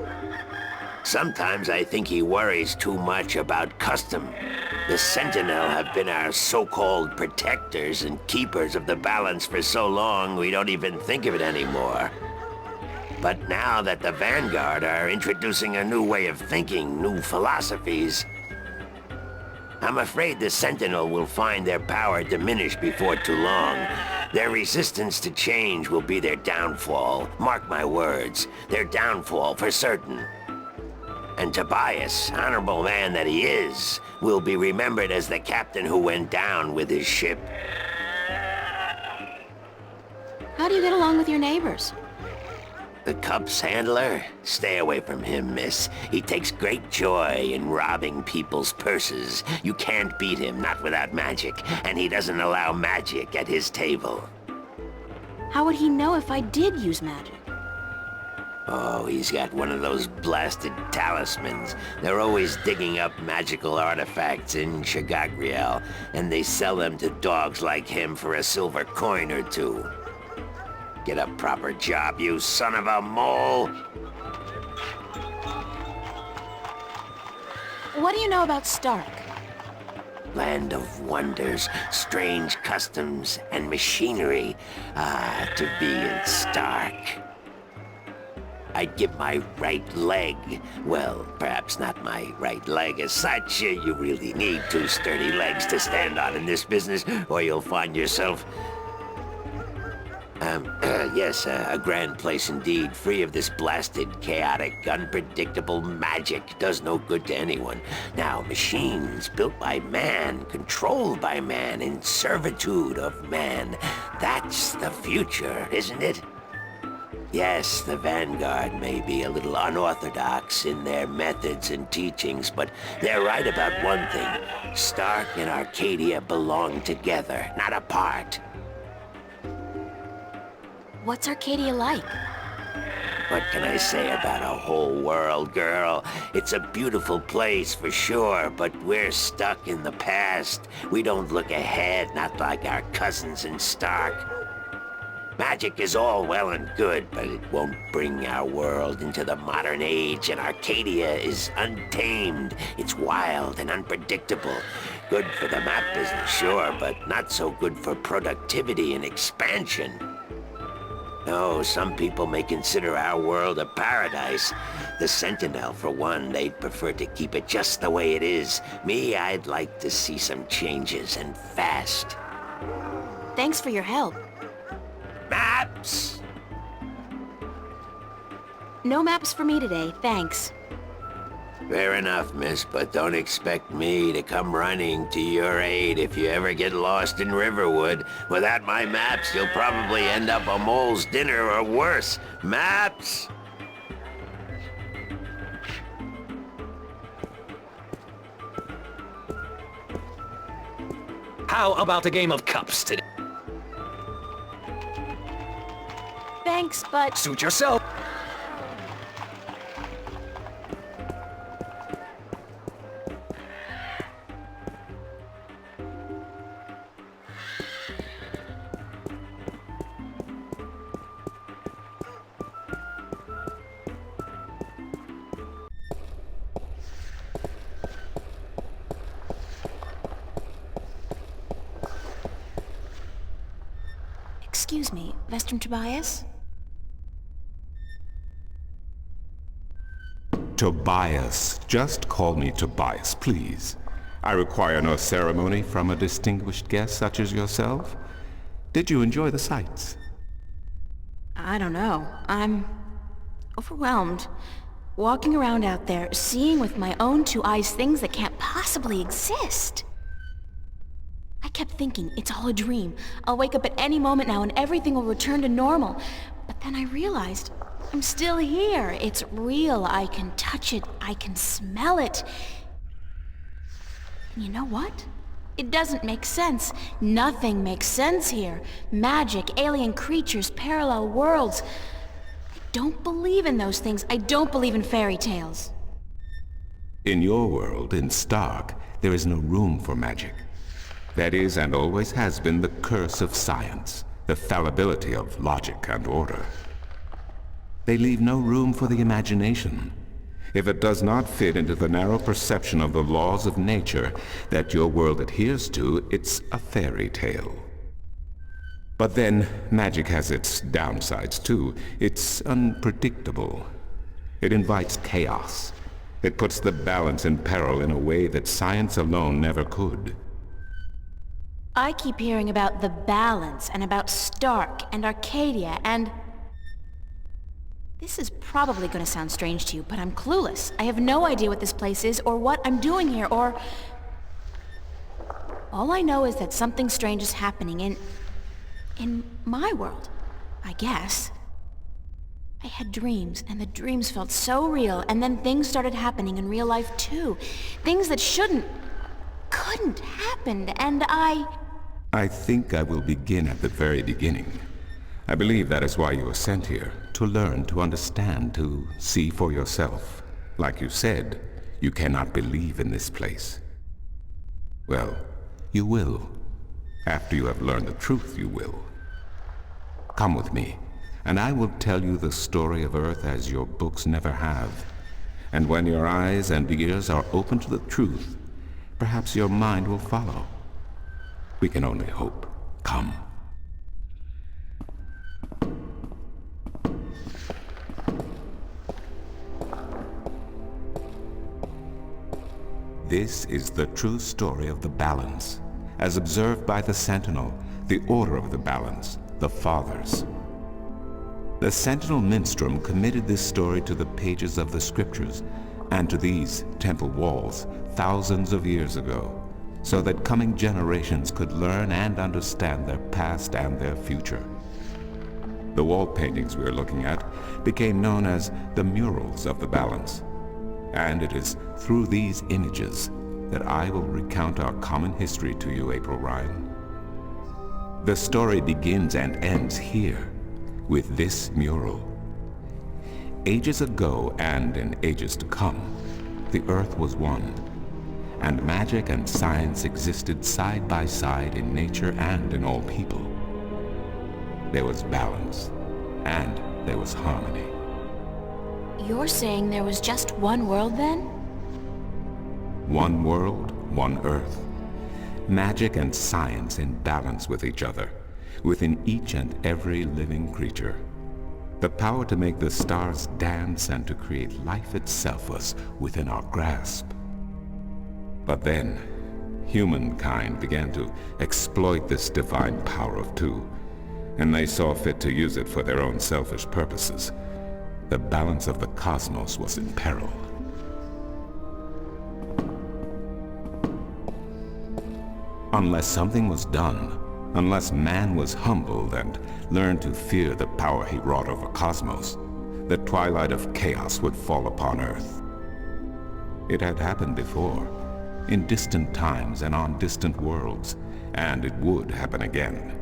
Sometimes I think he worries too much about custom. The Sentinel have been our so-called protectors and keepers of the balance for so long we don't even think of it anymore. But now that the Vanguard are introducing a new way of thinking, new philosophies, I'm afraid the Sentinel will find their power diminish before too long. Their resistance to change will be their downfall. Mark my words, their downfall for certain. And Tobias, honorable man that he is, will be remembered as the captain who went down with his ship. How do you get along with your neighbors? The Cup's handler? Stay away from him, miss. He takes great joy in robbing people's purses. You can't beat him, not without magic, and he doesn't allow magic at his table. How would he know if I did use magic? Oh, he's got one of those blasted talismans. They're always digging up magical artifacts in Shagagriel, and they sell them to dogs like him for a silver coin or two. Get a proper job, you son of a mole! What do you know about Stark? Land of wonders, strange customs, and machinery. Ah, to be in Stark. I'd give my right leg. Well, perhaps not my right leg as such. You really need two sturdy legs to stand on in this business, or you'll find yourself... yes, a grand place indeed, free of this blasted, chaotic, unpredictable magic. Does no good to anyone. Now, machines built by man, controlled by man, in servitude of man. That's the future, isn't it? Yes, the Vanguard may be a little unorthodox in their methods and teachings, but they're right about one thing. Stark and Arcadia belong together, not apart. What's Arcadia like? What can I say about a whole world, girl? It's a beautiful place for sure, but we're stuck in the past. We don't look ahead, not like our cousins in Stark. Magic is all well and good, but it won't bring our world into the modern age, and Arcadia is untamed. It's wild and unpredictable. Good for the map business, sure, but not so good for productivity and expansion. No, some people may consider our world a paradise. The Sentinel, for one, they'd prefer to keep it just the way it is. Me, I'd like to see some changes, and fast. Thanks for your help. Maps! No maps for me today, thanks. Fair enough, miss, but don't expect me to come running to your aid if you ever get lost in Riverwood. Without my maps, you'll probably end up a mole's dinner or worse. Maps! How about a game of cups today? Thanks, but... Suit yourself. Excuse me, Vestrum Tobias? Tobias. Just call me Tobias, please. I require no ceremony from a distinguished guest such as yourself. Did you enjoy the sights? I don't know. I'm overwhelmed. Walking around out there, seeing with my own two eyes things that can't possibly exist. I kept thinking, it's all a dream. I'll wake up at any moment now and everything will return to normal. But then I realized, I'm still here. It's real. I can touch it. I can smell it. And you know what? It doesn't make sense. Nothing makes sense here. Magic, alien creatures, parallel worlds. I don't believe in those things. I don't believe in fairy tales. In your world, in Stark, there is no room for magic. That is and always has been the curse of science, the fallibility of logic and order. They leave no room for the imagination. If it does not fit into the narrow perception of the laws of nature that your world adheres to, it's a fairy tale. But then, magic has its downsides too. It's unpredictable. It invites chaos. It puts the balance in peril in a way that science alone never could. I keep hearing about the balance and about Stark and Arcadia and... This is probably going to sound strange to you, but I'm clueless. I have no idea what this place is or what I'm doing here or... All I know is that something strange is happening in my world, I guess. I had dreams, and the dreams felt so real, and then things started happening in real life too. Things that couldn't happen, and I think I will begin at the very beginning. I believe that is why you were sent here, to learn, to understand, to see for yourself. Like you said, you cannot believe in this place. Well, you will. After you have learned the truth, you will. Come with me, and I will tell you the story of Earth as your books never have. And when your eyes and ears are open to the truth, perhaps your mind will follow. We can only hope. Come. This is the true story of the balance, as observed by the Sentinel, the Order of the Balance, the Fathers. The Sentinel Minstrum committed this story to the pages of the scriptures and to these temple walls thousands of years ago, so that coming generations could learn and understand their past and their future. The wall paintings we are looking at became known as the murals of the balance. And it is through these images that I will recount our common history to you, April Ryan. The story begins and ends here, with this mural. Ages ago and in ages to come, the earth was one, and magic and science existed side by side in nature and in all people. There was balance, and there was harmony. You're saying there was just one world then? One world, one earth. Magic and science in balance with each other, within each and every living creature. The power to make the stars dance and to create life itself was within our grasp. But then, humankind began to exploit this divine power of two, and they saw fit to use it for their own selfish purposes. The balance of the cosmos was in peril. Unless something was done, unless man was humbled and learned to fear the power he wrought over cosmos, the twilight of chaos would fall upon Earth. It had happened before, in distant times and on distant worlds, and it would happen again.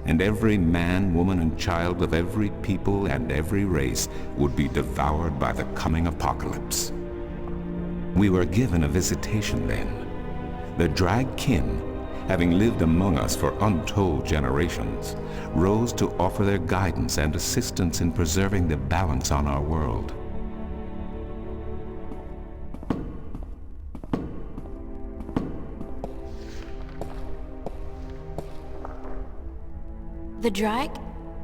And every man, woman, and child of every people and every race would be devoured by the coming apocalypse. We were given a visitation then. The drag kin, having lived among us for untold generations, rose to offer their guidance and assistance in preserving the balance on our world. The Drag?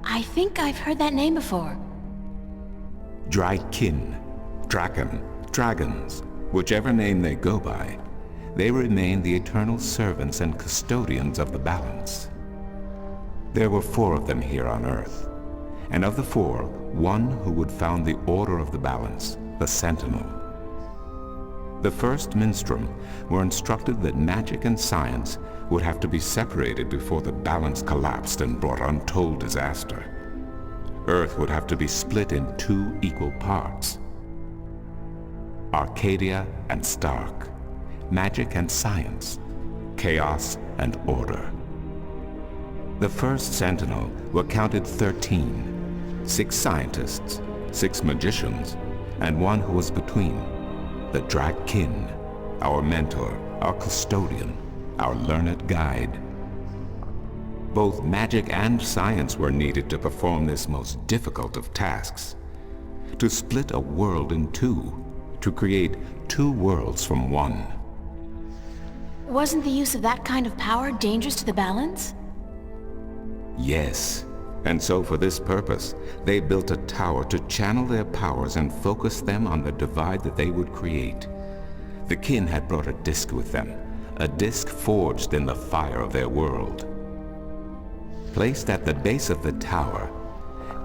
I think I've heard that name before. Drykin, Draken, Dragons, whichever name they go by, they remain the eternal servants and custodians of the balance. There were 4 of them here on Earth, and of the 4, one who would found the order of the balance, the Sentinel. The first Minstrum were instructed that magic and science would have to be separated before the balance collapsed and brought untold disaster. Earth would have to be split in 2 equal parts. Arcadia and Stark, magic and science, chaos and order. The first Sentinel were counted 13, 6 scientists, 6 magicians, and one who was between, the Drakkin, our mentor, our custodian, our learned guide. Both magic and science were needed to perform this most difficult of tasks, to split a world in 2, to create 2 worlds from one. Wasn't the use of that kind of power dangerous to the balance? Yes, and so for this purpose, they built a tower to channel their powers and focus them on the divide that they would create. The kin had brought a disc with them, a disc forged in the fire of their world. Placed at the base of the tower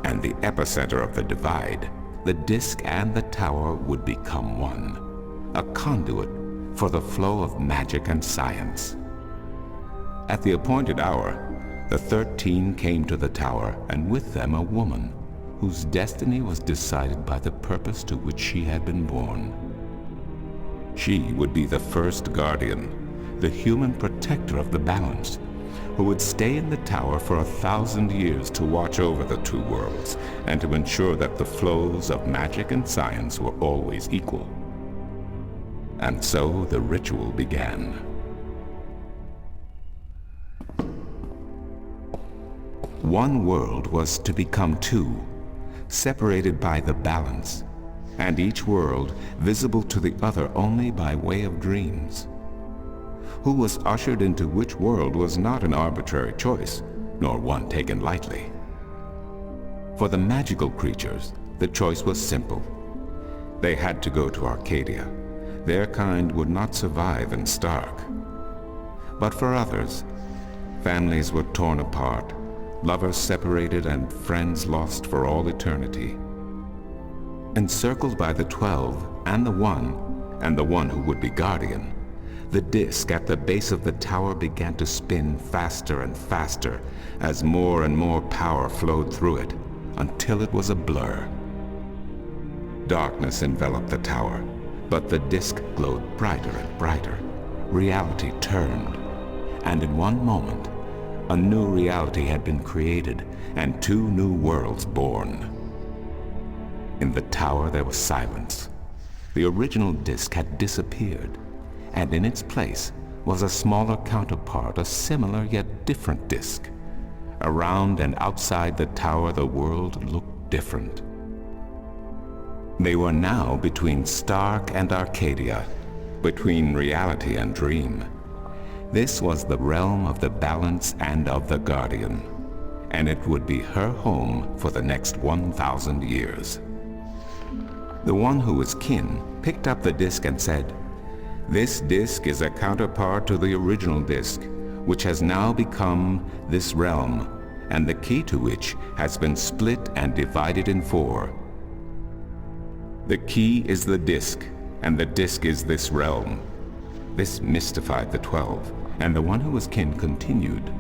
and the epicenter of the divide, the disc and the tower would become one, a conduit for the flow of magic and science. At the appointed hour, the 13 came to the tower, and with them a woman, whose destiny was decided by the purpose to which she had been born. She would be the first guardian, the human protector of the balance, who would stay in the tower for 1,000 years to watch over the 2 worlds, and to ensure that the flows of magic and science were always equal. And so the ritual began. One world was to become 2, separated by the balance, and each world visible to the other only by way of dreams. Who was ushered into which world was not an arbitrary choice, nor one taken lightly. For the magical creatures, the choice was simple. They had to go to Arcadia. Their kind would not survive in Stark. But for others, families were torn apart, lovers separated, and friends lost for all eternity. Encircled by the 12 and the one who would be guardian, the disc at the base of the tower began to spin faster and faster as more and more power flowed through it, until it was a blur. Darkness enveloped the tower, but the disc glowed brighter and brighter. Reality turned, and in one moment, a new reality had been created and 2 new worlds born. In the tower there was silence. The original disc had disappeared, and in its place was a smaller counterpart, a similar yet different disc. Around and outside the tower the world looked different. They were now between Stark and Arcadia, between reality and dream. This was the realm of the balance and of the guardian, and it would be her home for the next 1,000 years. The one who was kin picked up the disc and said, "This disc is a counterpart to the original disc, which has now become this realm, and the key to which has been split and divided in 4. The key is the disc, and the disc is this realm." This mystified the 12, and the one who was kin continued,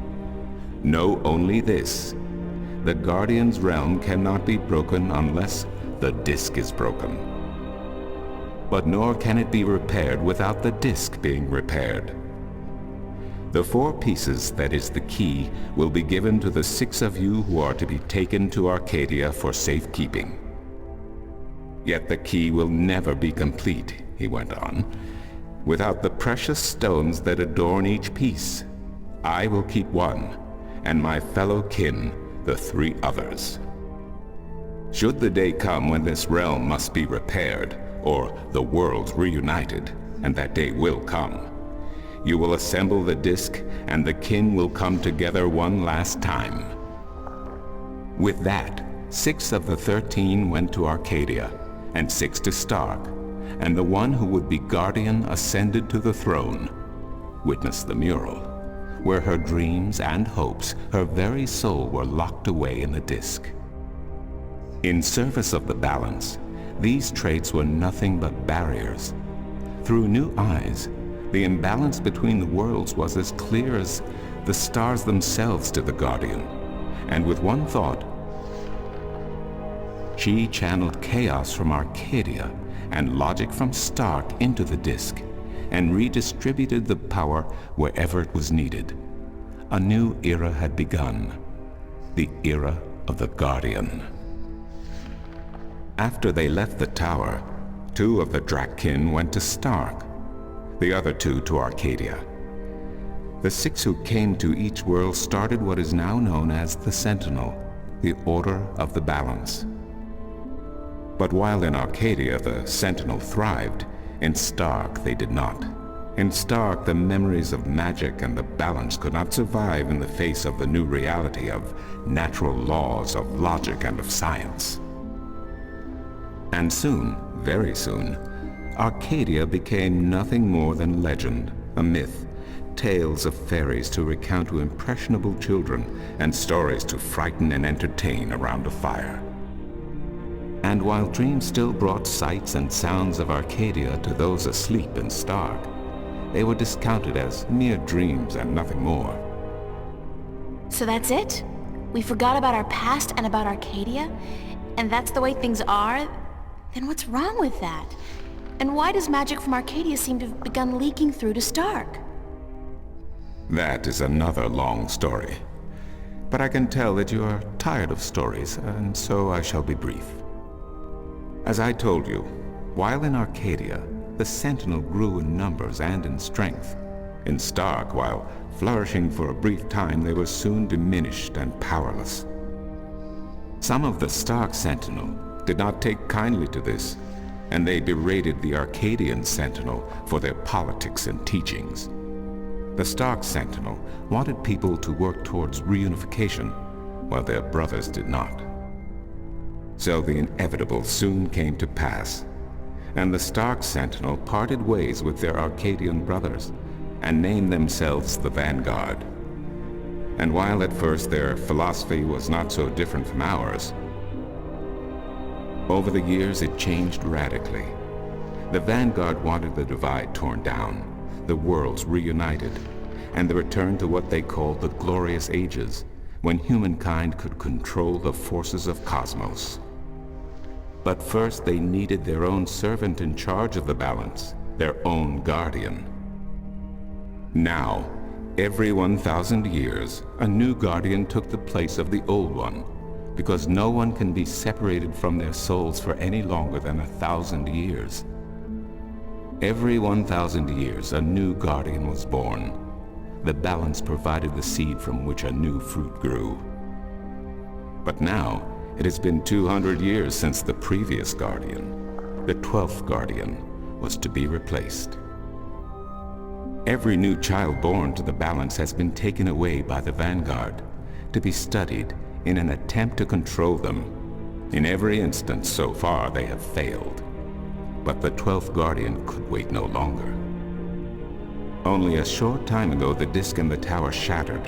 "Know only this. The Guardian's realm cannot be broken unless the disc is broken. But nor can it be repaired without the disc being repaired. The 4 pieces, that is the key, will be given to the 6 of you who are to be taken to Arcadia for safekeeping. Yet the key will never be complete," he went on, "without the precious stones that adorn each piece. I will keep 1, and my fellow kin the 3 others. Should the day come when this realm must be repaired, or the worlds reunited, and that day will come, you will assemble the disc, and the kin will come together one last time. With that, 6 of the 13 went to Arcadia, and 6 to Stark, and the one who would be guardian ascended to the throne. Witness the mural, where her dreams and hopes, her very soul, were locked away in the disk. In service of the balance, these traits were nothing but barriers. Through new eyes, the imbalance between the worlds was as clear as the stars themselves to the Guardian, and with one thought, she channeled chaos from Arcadia and logic from Stark into the disk, and redistributed the power wherever it was needed. A new era had begun, the era of the Guardian. After they left the tower, 2 of the Drakkin went to Stark, the other 2 to Arcadia. The 6 who came to each world started what is now known as the Sentinel, the Order of the Balance. But while in Arcadia the Sentinel thrived, in Stark they did not. In Stark, the memories of magic and the balance could not survive in the face of the new reality of natural laws, of logic and of science. And soon, very soon, Arcadia became nothing more than legend, a myth, tales of fairies to recount to impressionable children, and stories to frighten and entertain around a fire. And while dreams still brought sights and sounds of Arcadia to those asleep in Stark, they were discounted as mere dreams and nothing more. So that's it? We forgot about our past and about Arcadia? And that's the way things are? Then what's wrong with that? And why does magic from Arcadia seem to have begun leaking through to Stark? That is another long story. But I can tell that you are tired of stories, and so I shall be brief. As I told you, while in Arcadia, the Sentinel grew in numbers and in strength. In Stark, while flourishing for a brief time, they were soon diminished and powerless. Some of the Stark Sentinel did not take kindly to this, and they berated the Arcadian Sentinel for their politics and teachings. The Stark Sentinel wanted people to work towards reunification, while their brothers did not. So the inevitable soon came to pass, and the Stark Sentinel parted ways with their Arcadian brothers, and named themselves the Vanguard. And while at first their philosophy was not so different from ours, over the years it changed radically. The Vanguard wanted the divide torn down, the worlds reunited, and the return to what they called the Glorious Ages, when humankind could control the forces of cosmos. But first they needed their own servant in charge of the balance, their own guardian. Now, every 1,000 years, a new guardian took the place of the old one, because no one can be separated from their souls for any longer than 1,000 years. Every 1,000 years, a new guardian was born. The balance provided the seed from which a new fruit grew. But now, it has been 200 years since the previous guardian, the 12th guardian, was to be replaced. Every new child born to the balance has been taken away by the Vanguard, to be studied in an attempt to control them. In every instance so far they have failed. But the 12th guardian could wait no longer. Only a short time ago the disk in the tower shattered,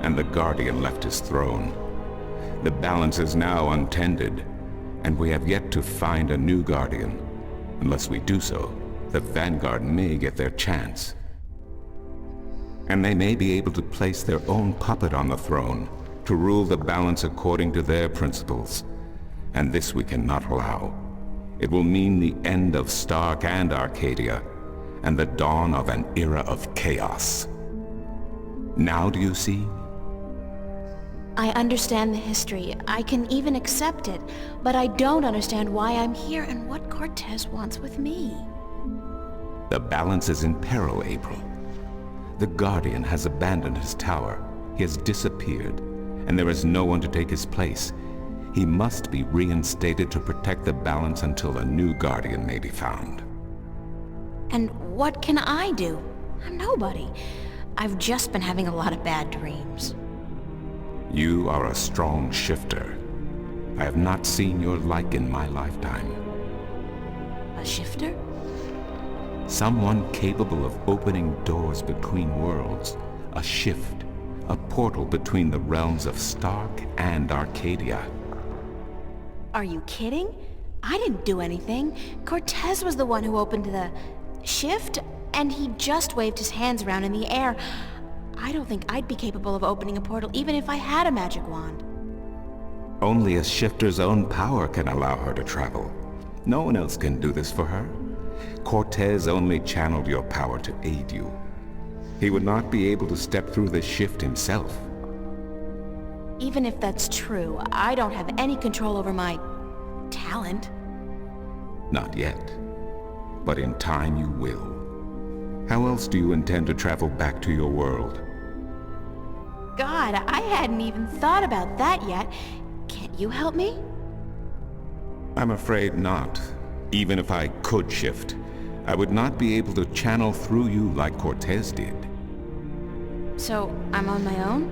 and the guardian left his throne. The balance is now untended, and we have yet to find a new guardian. Unless we do so, the Vanguard may get their chance. And they may be able to place their own puppet on the throne, to rule the balance according to their principles. And this we cannot allow. It will mean the end of Stark and Arcadia, and the dawn of an era of chaos. Now do you see? I understand the history. I can even accept it. But I don't understand why I'm here and what Cortez wants with me. The balance is in peril, April. The Guardian has abandoned his tower. He has disappeared, and there is no one to take his place. He must be reinstated to protect the balance until a new Guardian may be found. And what can I do? I'm nobody. I've just been having a lot of bad dreams. You are a strong shifter, I have not seen your like in my lifetime. A shifter? Someone capable of opening doors between worlds. A shift. A portal between the realms of Stark and Arcadia. Are you kidding? I didn't do anything. Cortez was the one who opened the shift, and he just waved his hands around in the air. I don't think I'd be capable of opening a portal even if I had a magic wand. Only a shifter's own power can allow her to travel. No one else can do this for her. Cortez only channeled your power to aid you. He would not be able to step through this shift himself. Even if that's true, I don't have any control over my talent. Not yet. But in time you will. How else do you intend to travel back to your world? God, I hadn't even thought about that yet. Can't you help me? I'm afraid not. Even if I could shift, I would not be able to channel through you like Cortez did. So, I'm on my own?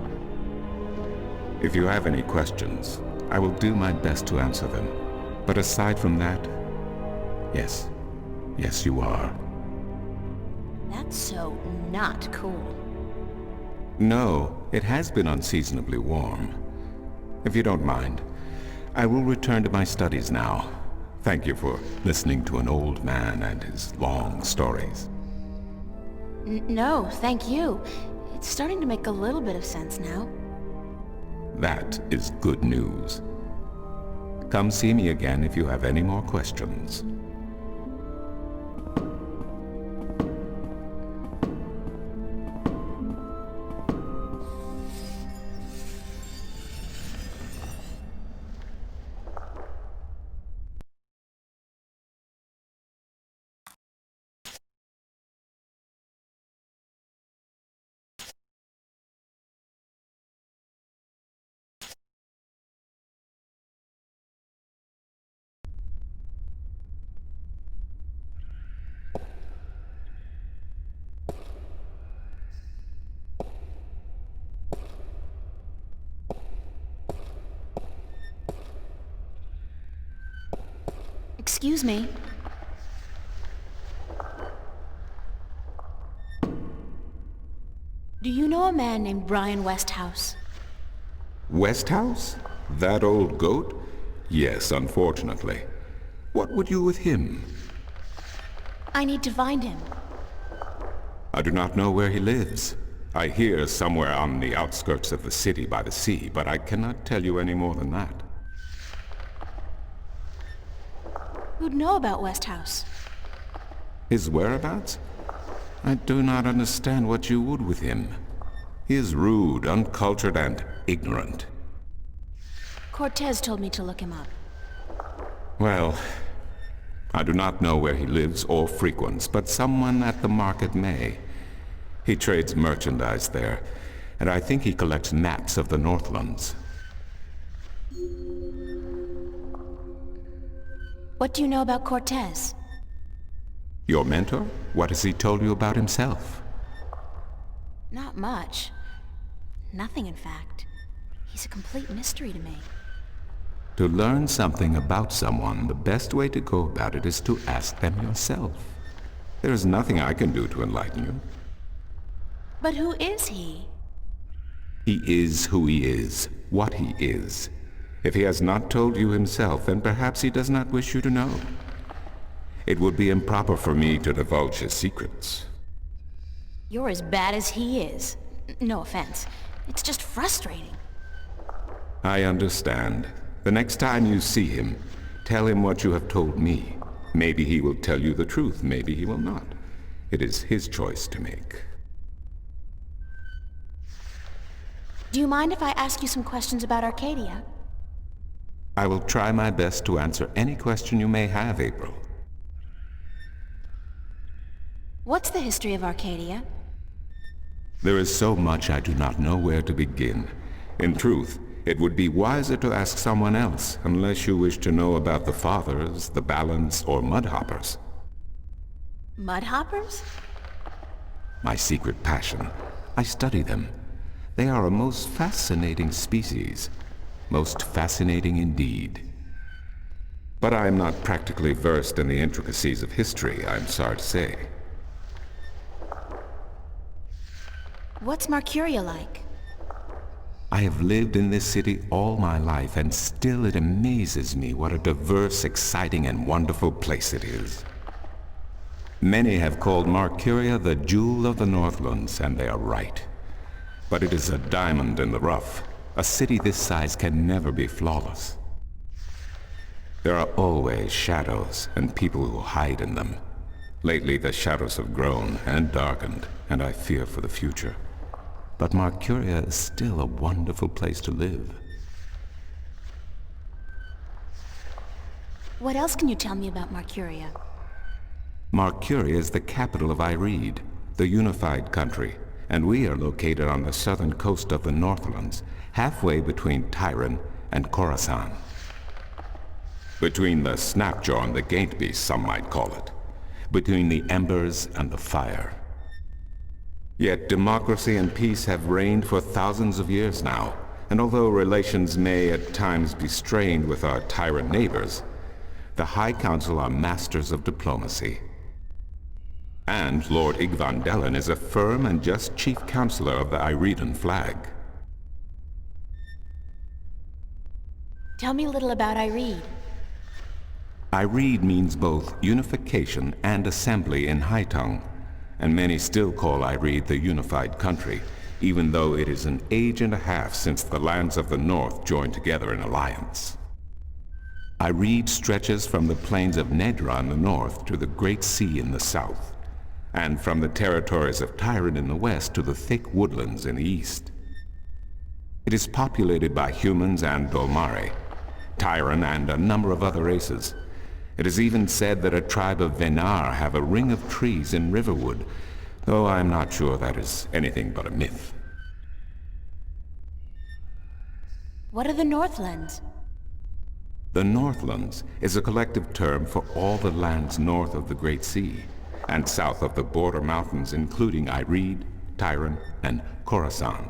If you have any questions, I will do my best to answer them. But aside from that, yes. Yes, you are. That's so not cool. No, it has been unseasonably warm. If you don't mind, I will return to my studies now. Thank you for listening to an old man and his long stories. No, thank you. It's starting to make a little bit of sense now. That is good news. Come see me again if you have any more questions. Excuse me. Do you know a man named Brian Westhouse? Westhouse? That old goat? Yes, unfortunately. What would you with him? I need to find him. I do not know where he lives. I hear somewhere on the outskirts of the city by the sea, but I cannot tell you any more than that. Who'd know about Westhouse? His whereabouts? I do not understand what you would with him. He is rude, uncultured, and ignorant. Cortez told me to look him up. Well, I do not know where he lives or frequents, but someone at the market may. He trades merchandise there, and I think he collects maps of the Northlands. What do you know about Cortez? Your mentor? What has he told you about himself? Not much. Nothing, in fact. He's a complete mystery to me. To learn something about someone, the best way to go about it is to ask them yourself. There is nothing I can do to enlighten you. But who is he? He is who he is, what he is. If he has not told you himself, then perhaps he does not wish you to know. It would be improper for me to divulge his secrets. You're as bad as he is. No offense. It's just frustrating. I understand. The next time you see him, tell him what you have told me. Maybe he will tell you the truth, maybe he will not. It is his choice to make. Do you mind if I ask you some questions about Arcadia? I will try my best to answer any question you may have, April. What's the history of Arcadia? There is so much I do not know where to begin. In truth, it would be wiser to ask someone else, unless you wish to know about the Fathers, the Balance, or Mudhoppers. Mudhoppers? My secret passion. I study them. They are a most fascinating species. Most fascinating indeed. But I am not practically versed in the intricacies of history, I'm sorry to say. What's Mercuria like? I have lived in this city all my life, and still it amazes me what a diverse, exciting, and wonderful place it is. Many have called Mercuria the jewel of the Northlands, and they are right. But it is a diamond in the rough. A city this size can never be flawless. There are always shadows and people who hide in them. Lately the shadows have grown and darkened, and I fear for the future. But Mercuria is still a wonderful place to live. What else can you tell me about Mercuria? Mercuria is the capital of Ireed, the unified country, and we are located on the southern coast of the Northlands, halfway between Tyrinn and Khorasan. Between the snapjaw and the gatebeast, some might call it. Between the embers and the fire. Yet democracy and peace have reigned for thousands of years now, and although relations may at times be strained with our tyrant neighbors, the High Council are masters of diplomacy. And Lord Igvandellan is a firm and just chief counselor of the Iredan flag. Tell me a little about Ireed. Ireed means both unification and assembly in High Tongue, and many still call Ireed the unified country, even though it is an age and a half since the lands of the north joined together in alliance. Ireed stretches from the plains of Nedra in the north to the Great Sea in the south, and from the territories of Tyrinn in the west to the thick woodlands in the east. It is populated by humans and Dolmare, Tyrinn and a number of other races. It is even said that a tribe of Venar have a ring of trees in Riverwood, though I am not sure that is anything but a myth. What are the Northlands? The Northlands is a collective term for all the lands north of the Great Sea, and south of the border mountains including Ireed, Tyrinn, and Khorasan.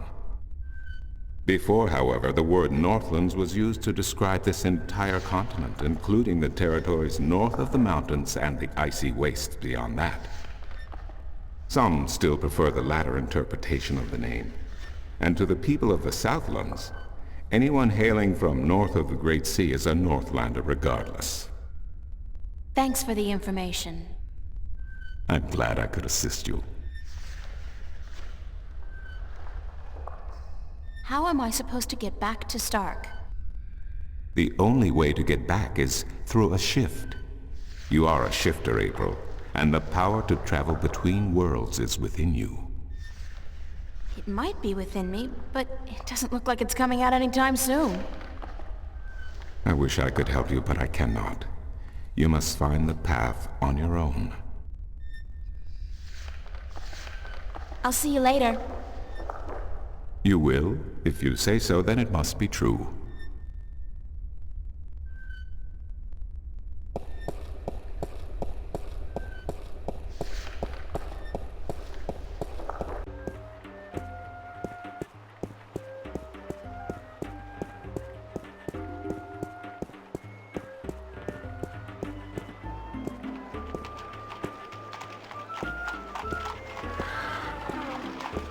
Before, however, the word Northlands was used to describe this entire continent, including the territories north of the mountains and the icy wastes beyond that. Some still prefer the latter interpretation of the name. And to the people of the Southlands, anyone hailing from north of the Great Sea is a Northlander regardless. Thanks for the information. I'm glad I could assist you. How am I supposed to get back to Stark? The only way to get back is through a shift. You are a shifter, April, and the power to travel between worlds is within you. It might be within me, but it doesn't look like it's coming out anytime soon. I wish I could help you, but I cannot. You must find the path on your own. I'll see you later. You will? If you say so, then it must be true.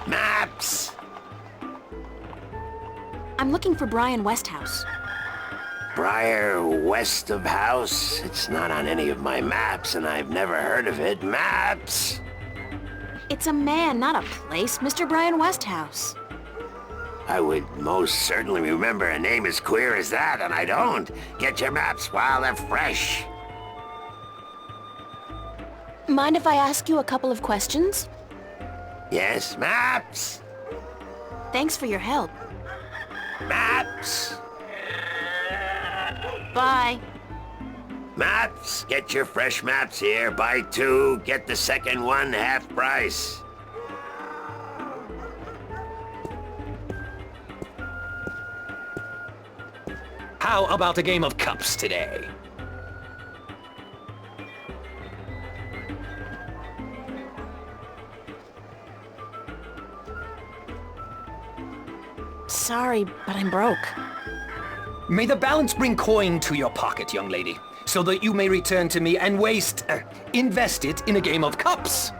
Maps! I'm looking for Brian Westhouse. Briar west of house? It's not on any of my maps, and I've never heard of it. Maps! It's a man, not a place, Mr. Brian Westhouse. I would most certainly remember a name as queer as that, and I don't. Get your maps while they're fresh. Mind if I ask you a couple of questions? Yes, maps! Thanks for your help. Maps! Bye. Maps! Get your fresh maps here. Buy 2, get the second one half price. How about a game of cups today? Sorry, but I'm broke. May the balance bring coin to your pocket, young lady, so that you may return to me and invest it in a game of cups.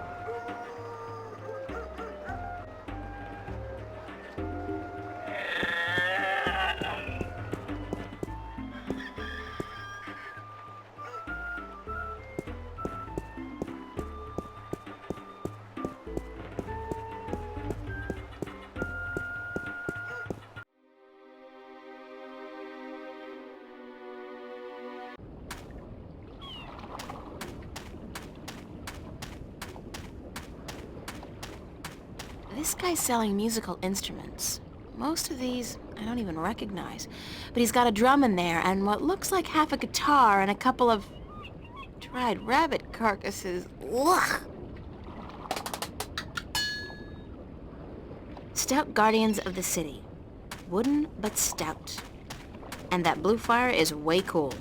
This guy's selling musical instruments. Most of these I don't even recognize. But he's got a drum in there and what looks like half a guitar and a couple of dried rabbit carcasses. Ugh! Stout guardians of the city. Wooden but stout. And that blue fire is way cool.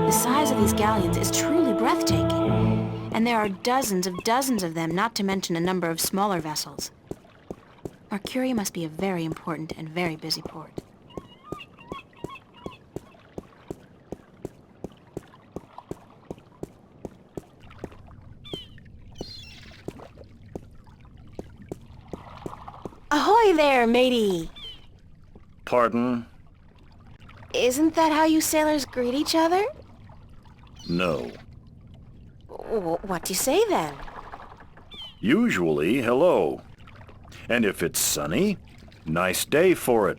The size of these galleons is truly breathtaking, and there are dozens of them, not to mention a number of smaller vessels. Mercury must be a very important and very busy port. Ahoy there, matey! Pardon? Isn't that how you sailors greet each other? No. What do you say then? Usually, hello. And if it's sunny, nice day for it.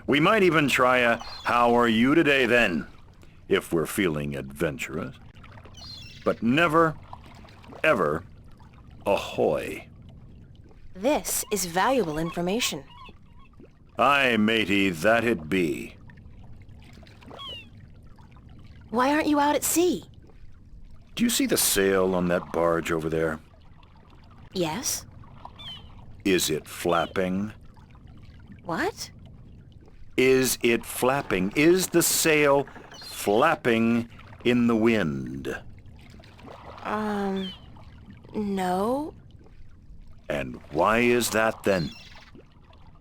We might even try a how are you today then, if we're feeling adventurous. But never, ever, ahoy. This is valuable information. Aye, matey, that it be. Why aren't you out at sea? Do you see the sail on that barge over there? Yes. Is it flapping? What? Is it flapping? Is the sail flapping in the wind? No. And why is that then?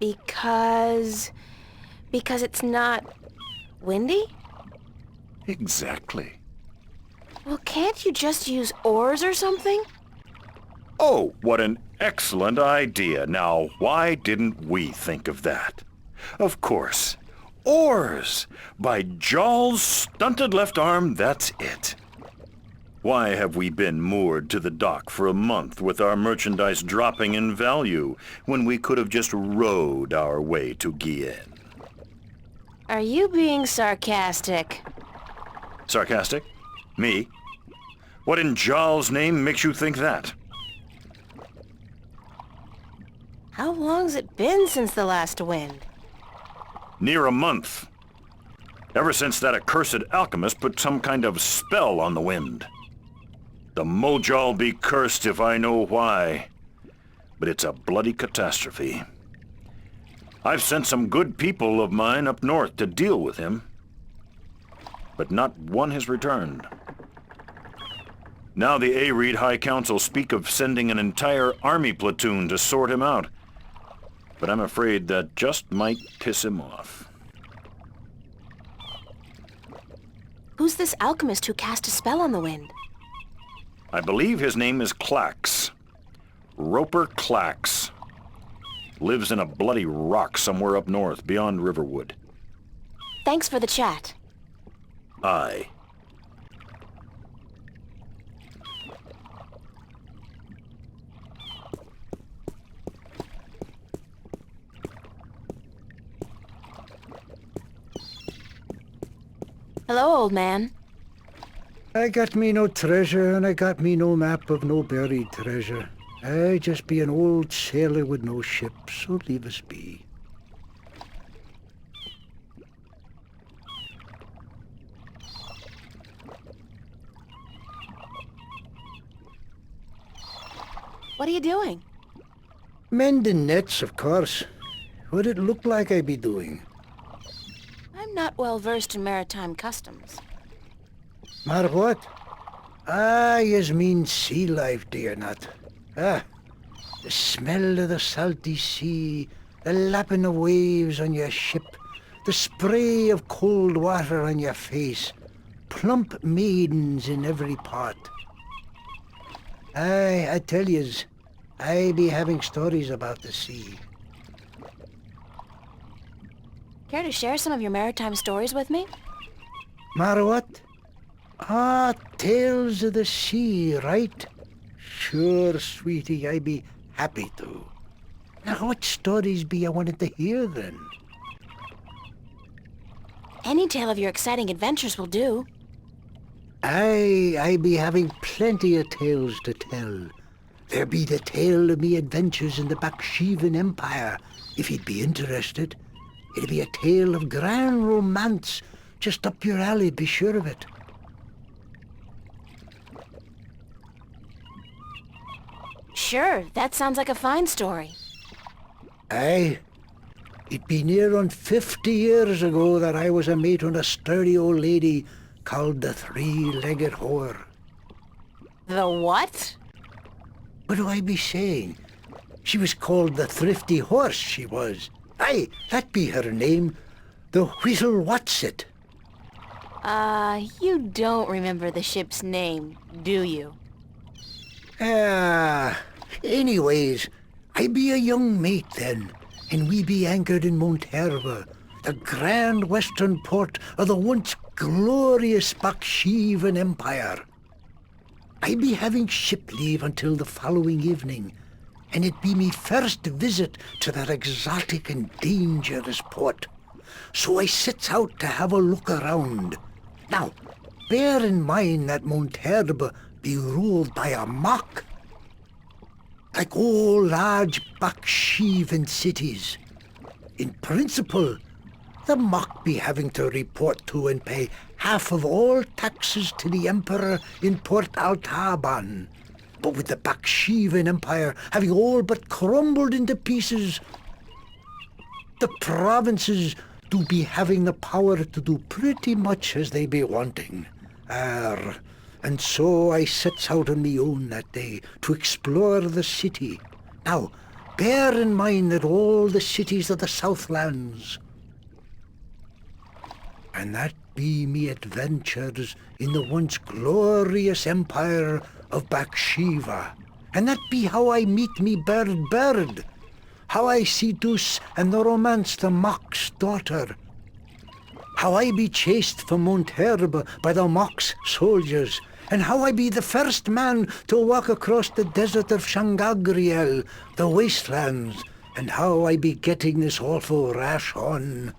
Because it's not windy? Exactly. Well, can't you just use oars or something? Oh, what an excellent idea. Now, why didn't we think of that? Of course. Oars! By Jaw's stunted left arm, that's it. Why have we been moored to the dock for a month with our merchandise dropping in value when we could have just rowed our way to Guyenne? Are you being sarcastic? Sarcastic? Me? What in Jaw's name makes you think that? How long's it been since the last wind? Near a month. Ever since that accursed alchemist put some kind of spell on the wind. The Mojal be cursed if I know why. But it's a bloody catastrophe. I've sent some good people of mine up north to deal with him. But not one has returned. Now the Areed High Council speak of sending an entire army platoon to sort him out. But I'm afraid that just might piss him off. Who's this alchemist who cast a spell on the wind? I believe his name is Clax. Roper Clax. Lives in a bloody rock somewhere up north, beyond Riverwood. Thanks for the chat. Aye. Hello, old man. I got me no treasure, and I got me no map of no buried treasure. I just be an old sailor with no ship, so leave us be. What are you doing? Mending nets, of course. What'd it look like I be doing? I'm not well versed in maritime customs. Matter what? Ah, yous mean sea life, do you not? Ah, the smell of the salty sea, the lapping of waves on your ship, the spray of cold water on your face, plump maidens in every part. Aye, I tell yous, I be having stories about the sea. Care to share some of your maritime stories with me? Mar what? Ah, tales of the sea, right? Sure, sweetie, I be happy to. Now, what stories be you wanted to hear, then? Any tale of your exciting adventures will do. Aye, I be having plenty of tales to tell. There be the tale of me adventures in the Bakshivan Empire, if you'd be interested. It'll be a tale of grand romance, just up your alley, be sure of it. Sure, that sounds like a fine story. Aye. It be near on 50 years ago that I was a mate on a sturdy old lady called the Three-Legged Whore. The what? What do I be saying? She was called the Thrifty Horse, she was. Aye, that be her name. The Whittle Whatsit. You don't remember the ship's name, do you? Anyways, I be a young mate then, and we be anchored in Monterva, the grand western port of the once glorious Bakshivan Empire. I be having ship leave until the following evening, and it be me first visit to that exotic and dangerous port. So I sets out to have a look around. Now, bear in mind that Monterva be ruled by a mock. Like all large Bakshivan cities. In principle, the mock be having to report to and pay half of all taxes to the emperor in Port Altaban. But with the Bakshivan Empire having all but crumbled into pieces, the provinces do be having the power to do pretty much as they be wanting. And so I sets out on me own that day to explore the city. Now, bear in mind that all the cities of the Southlands, and that be me adventures in the once glorious empire of Bakshiva, and that be how I meet me bird, how I seduce and romance the mock's daughter, how I be chased from Monterba by the mock's soldiers, and how I be the first man to walk across the desert of Shangagriel, the wastelands, and how I be getting this awful rash on.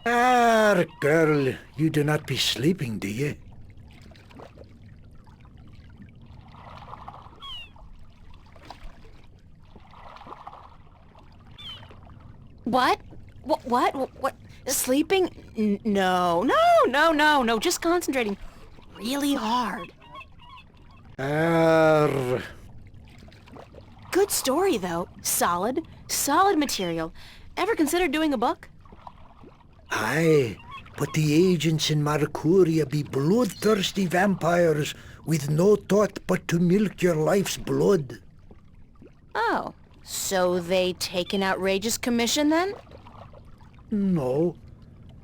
Girl, you do not be sleeping, do you? What? What? Sleeping? No. Just concentrating really hard. Good story, though. Solid material. Ever considered doing a book? Aye, but the agents in Mercuria be bloodthirsty vampires with no thought but to milk your life's blood. Oh, so they take an outrageous commission, then? No.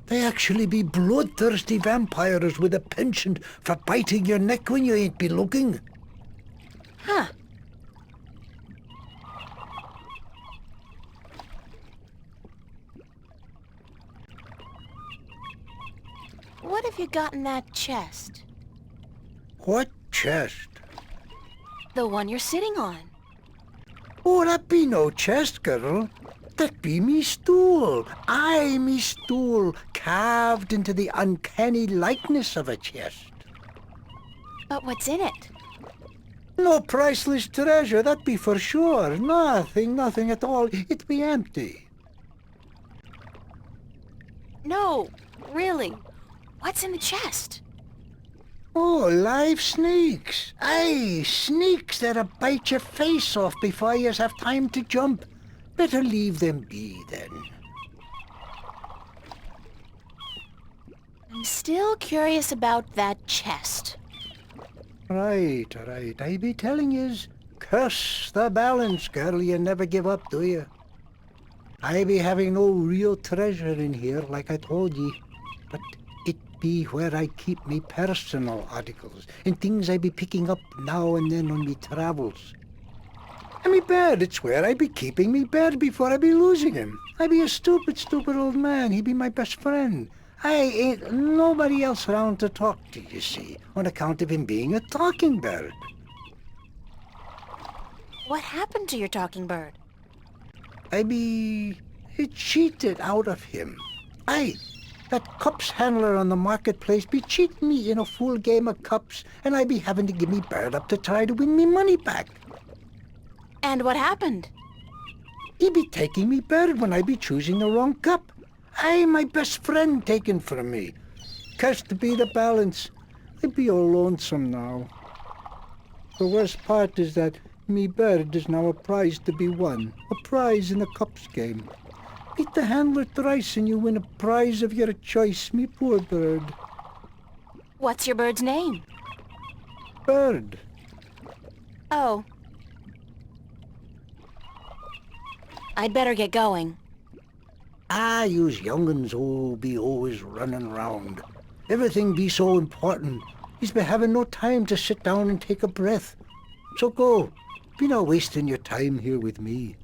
They actually be bloodthirsty vampires with a penchant for biting your neck when you ain't be looking. Huh. What have you got in that chest? What chest? The one you're sitting on. Oh, that be no chest, girl. That be me stool. Aye, me stool, carved into the uncanny likeness of a chest. But what's in it? No priceless treasure, that be for sure. Nothing at all. It be empty. No, really. What's in the chest? Oh, live snakes. Aye, snakes that'll bite your face off before you have time to jump. Better leave them be, then. I'm still curious about that chest. Right. I be telling yous, curse the balance, girl. You never give up, do you? I be having no real treasure in here, like I told ye. But it be where I keep me personal articles and things I be picking up now and then on me travels. And me bed, it's where I be keeping me bed before I be losing him. I be a stupid old man. He be my best friend. I ain't nobody else around to talk to, you see, on account of him being a talking bird. What happened to your talking bird? I be cheated out of him. Aye, that cups handler on the marketplace be cheating me in a full game of cups, and I be having to give me bird up to try to win me money back. And what happened? He be taking me bird when I be choosing the wrong cup. Aye, my best friend taken from me. Cursed be the balance. I be all lonesome now. The worst part is that me bird is now a prize to be won. A prize in the cups game. Beat the handler thrice and you win a prize of your choice, me poor bird. What's your bird's name? Bird. Oh. I'd better get going. Ah, yous young'uns be always running round. Everything be so important. Yous be having no time to sit down and take a breath. So go. Be not wasting your time here with me.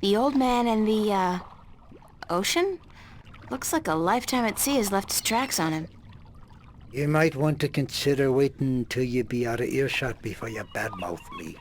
The old man and the, ocean? Looks like a lifetime at sea has left its tracks on him. You might want to consider waiting till you be out of earshot before you badmouth me.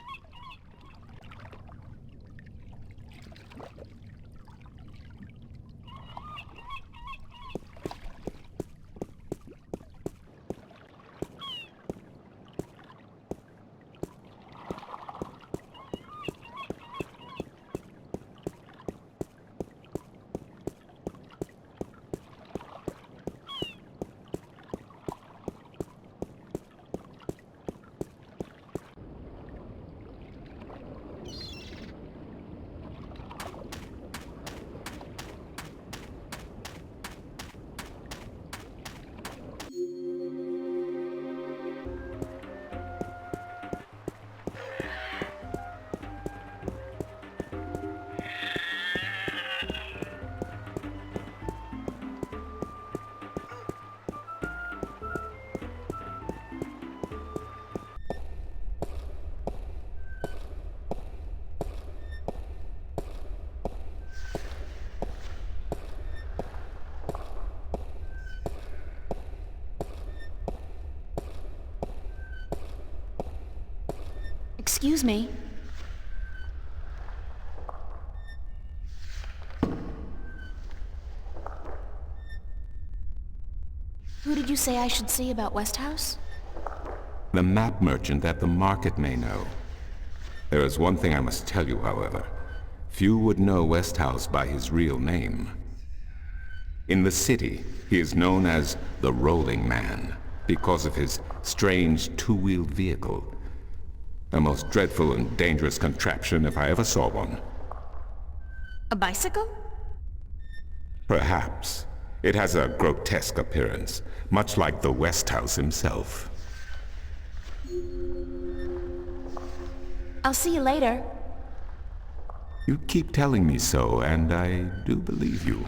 Excuse me. Who did you say I should see about Westhouse? The map merchant at the market may know. There is one thing I must tell you, however. Few would know Westhouse by his real name. In the city, he is known as the Rolling Man because of his strange two-wheeled vehicle. A most dreadful and dangerous contraption if I ever saw one. A bicycle? Perhaps. It has a grotesque appearance, much like the Westhouse himself. I'll see you later. You keep telling me so, and I do believe you.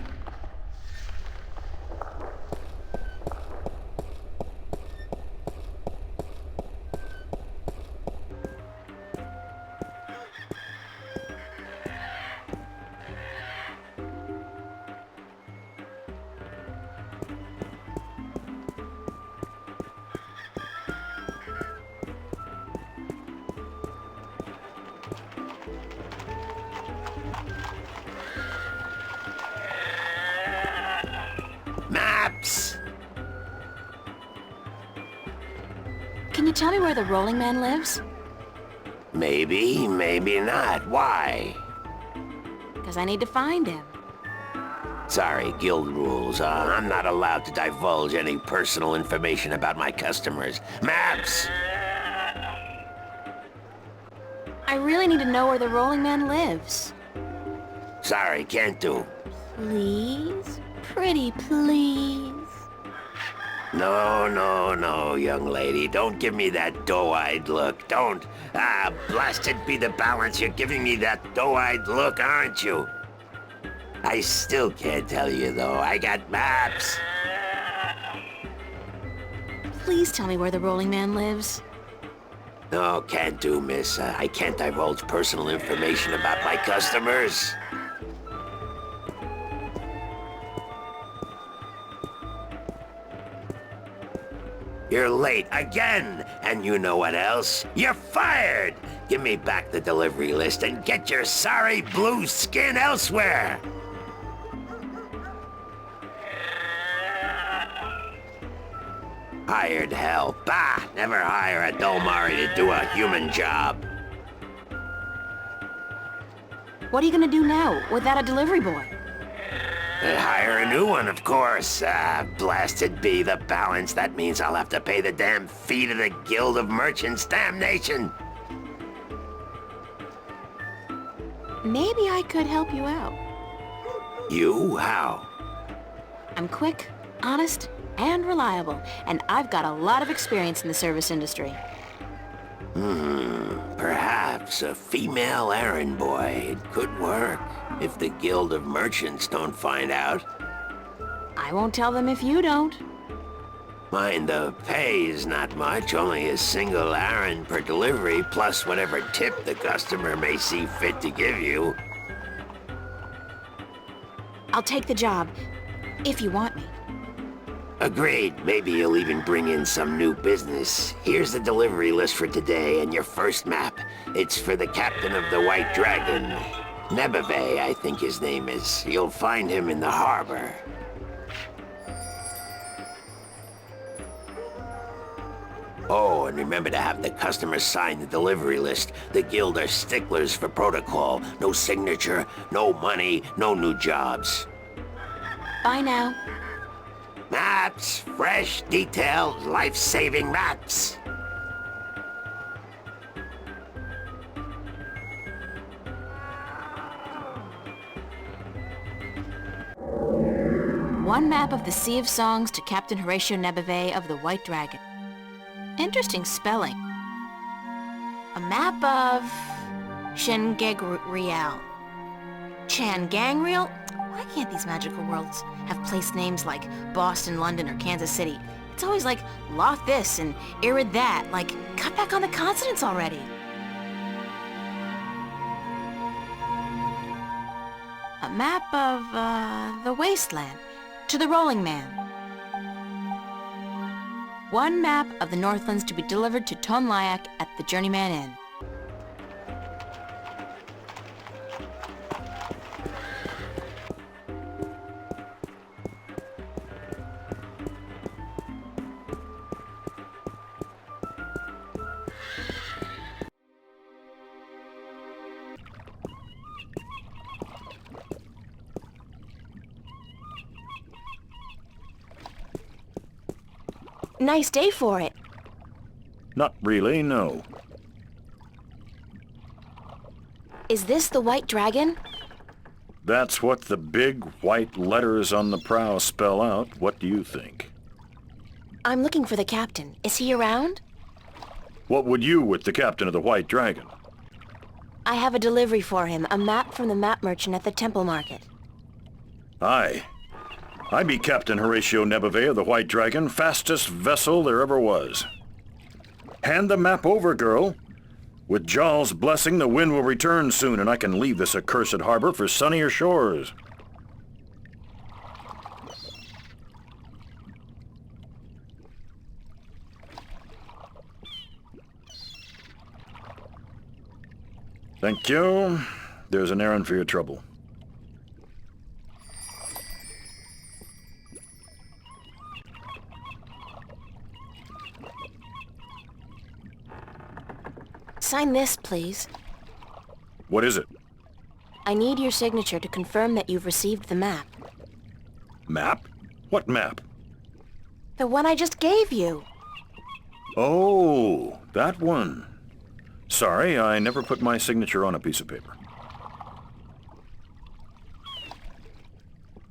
Maps! Can you tell me where the Rolling Man lives? Maybe, maybe not. Why? Because I need to find him. Sorry, guild rules. I'm not allowed to divulge any personal information about my customers. Maps! I really need to know where the rolling man lives. Sorry, can't do. Please? Pretty please? No, young lady. Don't give me that doe-eyed look. Don't. Ah, blasted be the balance. You're giving me that doe-eyed look, aren't you? I still can't tell you, though. I got maps. Please tell me where the rolling man lives. No, can't do, miss. I can't divulge personal information about my customers. You're late again, and you know what else? You're fired! Give me back the delivery list and get your sorry blue skin elsewhere! Hired hell. Bah! Never hire a Dolmari to do a human job. What are you gonna do now, without a delivery boy? Hire a new one, of course. Blasted be the balance. That means I'll have to pay the damn fee to the Guild of Merchants. Damnation! Maybe I could help you out. You? How? I'm quick, honest, and reliable, and I've got a lot of experience in the service industry. Perhaps a female errand boy. It could work, if the Guild of Merchants don't find out. I won't tell them if you don't. Mind, the pay is not much, only a single errand per delivery, plus whatever tip the customer may see fit to give you. I'll take the job, if you want me. Agreed. Maybe you'll even bring in some new business. Here's the delivery list for today and your first map. It's for the captain of the White Dragon. Nebeve, I think his name is. You'll find him in the harbor. Oh, and remember to have the customer sign the delivery list. The Guild are sticklers for protocol. No signature, no money, no new jobs. Bye now. Maps, fresh, detailed, life-saving maps. One map of the Sea of Songs to Captain Horatio Nebeve of the White Dragon. Interesting spelling. A map of Changangreal. Changangreal? Why can't these magical worlds have place names like Boston, London, or Kansas City? It's always like Loth this and Irid that. Like, cut back on the consonants already. A map of, the wasteland to the Rolling Man. One map of the Northlands to be delivered to Tonlayak at the Journeyman Inn. Nice day for it. Not really, no. Is this the White Dragon? That's what the big white letters on the prow spell out. What do you think? I'm looking for the captain. Is he around? What would you with the captain of the White Dragon? I have a delivery for him, a map from the map merchant at the Temple Market. Aye. I be Captain Horatio Nebeve of the White Dragon, fastest vessel there ever was. Hand the map over, girl. With Jarl's blessing, the wind will return soon, and I can leave this accursed harbor for sunnier shores. Thank you. There's an errand for your trouble. Sign this, please. What is it? I need your signature to confirm that you've received the map. Map? What map? The one I just gave you. Oh, that one. Sorry, I never put my signature on a piece of paper.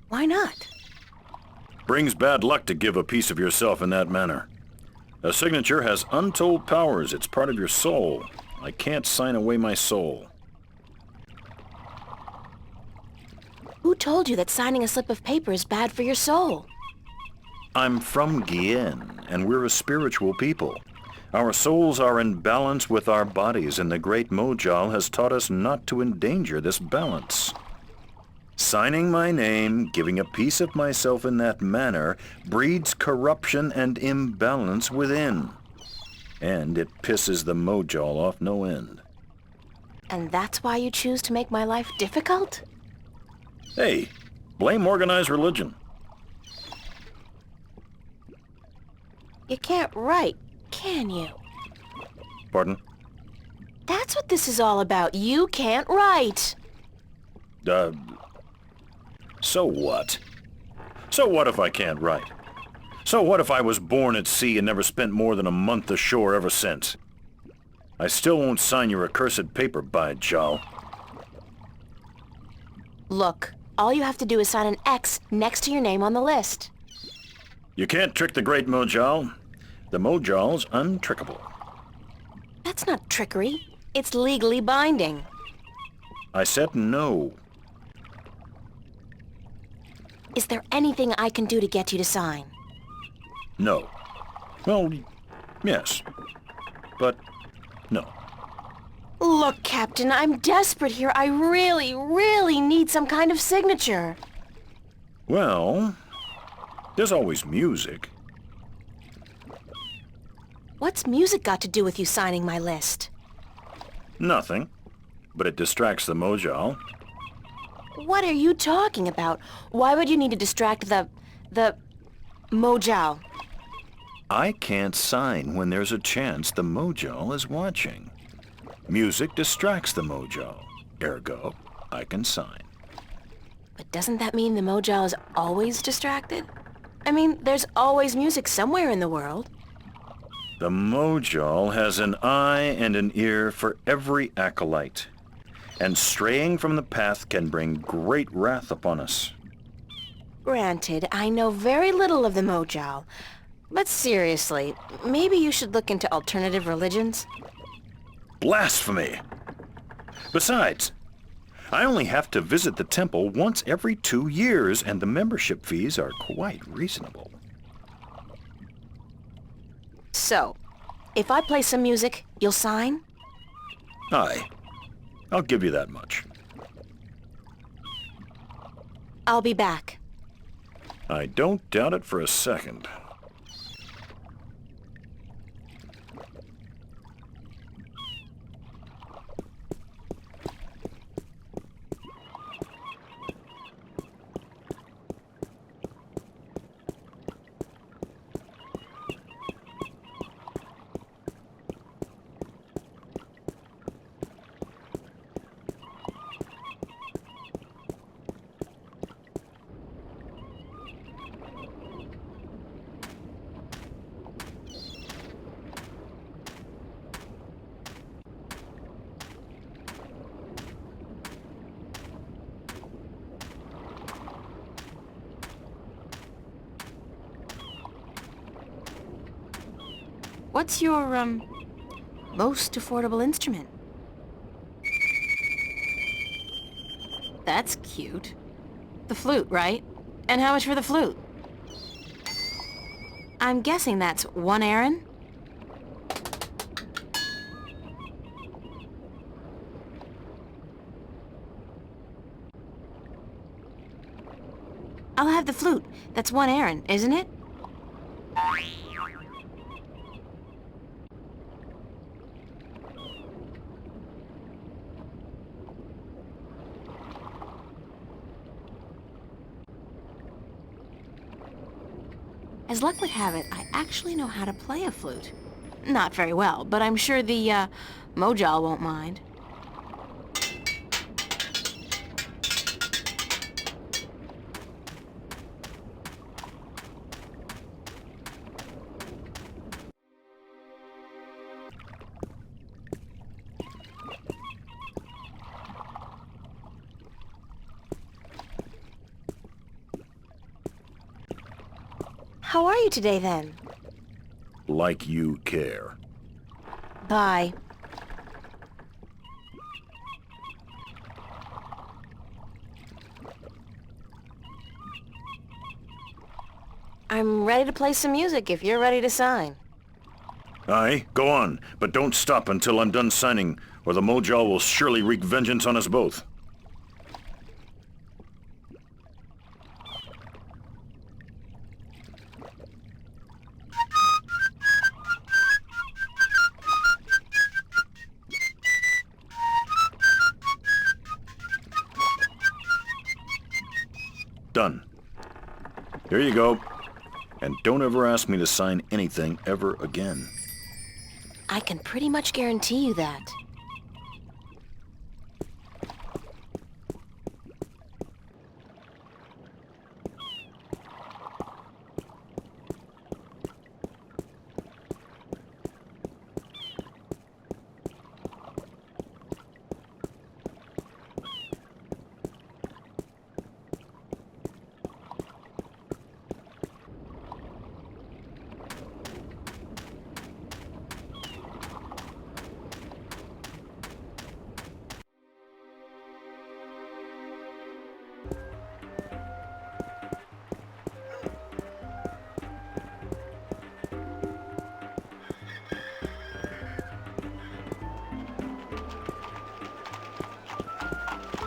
Why not? Brings bad luck to give a piece of yourself in that manner. A signature has untold powers. It's part of your soul. I can't sign away my soul. Who told you that signing a slip of paper is bad for your soul? I'm from Gien, and we're a spiritual people. Our souls are in balance with our bodies, and the great Mojal has taught us not to endanger this balance. Signing my name, giving a piece of myself in that manner, breeds corruption and imbalance within. And it pisses the Mojal off no end. And that's why you choose to make my life difficult? Hey, blame organized religion. You can't write, can you? Pardon? That's what this is all about. You can't write. So what? So what if I can't write? So what if I was born at sea and never spent more than a month ashore ever since? I still won't sign your accursed paper, by Jal. Look, all you have to do is sign an X next to your name on the list. You can't trick the great Mojal. The Mojal's untrickable. That's not trickery. It's legally binding. I said no. Is there anything I can do to get you to sign? No. Well, yes. But no. Look, Captain, I'm desperate here. I really, really need some kind of signature. Well, there's always music. What's music got to do with you signing my list? Nothing. But it distracts the Mojal. What are you talking about? Why would you need to distract the Mojal? I can't sign when there's a chance the Mojal is watching. Music distracts the Mojal. Ergo, I can sign. But doesn't that mean the Mojal is always distracted? I mean, there's always music somewhere in the world. The Mojal has an eye and an ear for every acolyte, and straying from the path can bring great wrath upon us. Granted, I know very little of the Mojal, but seriously, maybe you should look into alternative religions? Blasphemy! Besides, I only have to visit the temple once every 2 years, and the membership fees are quite reasonable. So, if I play some music, you'll sign? Aye. I'll give you that much. I'll be back. I don't doubt it for a second. What's your, most affordable instrument? That's cute. The flute, right? And how much for the flute? I'm guessing that's 1 Aaron? I'll have the flute. That's 1 Aaron, isn't it? As luck would have it, I actually know how to play a flute. Not very well, but I'm sure the, Mojal won't mind. How are you today, then? Like you care. Bye. I'm ready to play some music if you're ready to sign. Aye, go on, but don't stop until I'm done signing, or the Mojal will surely wreak vengeance on us both. Done. Here you go. And don't ever ask me to sign anything ever again. I can pretty much guarantee you that.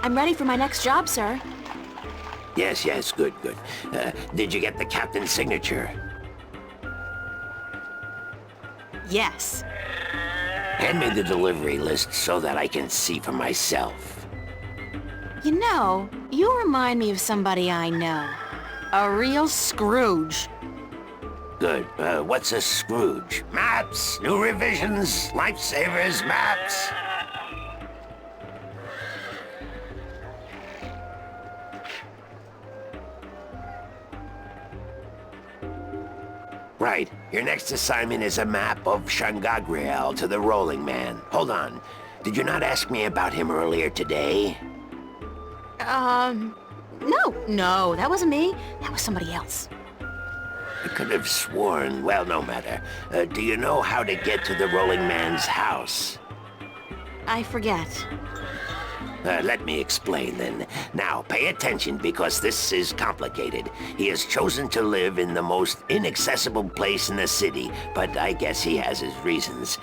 I'm ready for my next job, sir. Yes, good. Did you get the captain's signature? Yes. Hand me the delivery list so that I can see for myself. You know, you remind me of somebody I know. A real Scrooge. Good. What's a Scrooge? Maps, new revisions, lifesavers, maps. Right. Your next assignment is a map of Shangagriel to the Rolling Man. Hold on. Did you not ask me about him earlier today? No, that wasn't me. That was somebody else. I could have sworn. Well, no matter. Do you know how to get to the Rolling Man's house? I forget. Let me explain then. Now, pay attention because this is complicated. He has chosen to live in the most inaccessible place in the city, but I guess he has his reasons.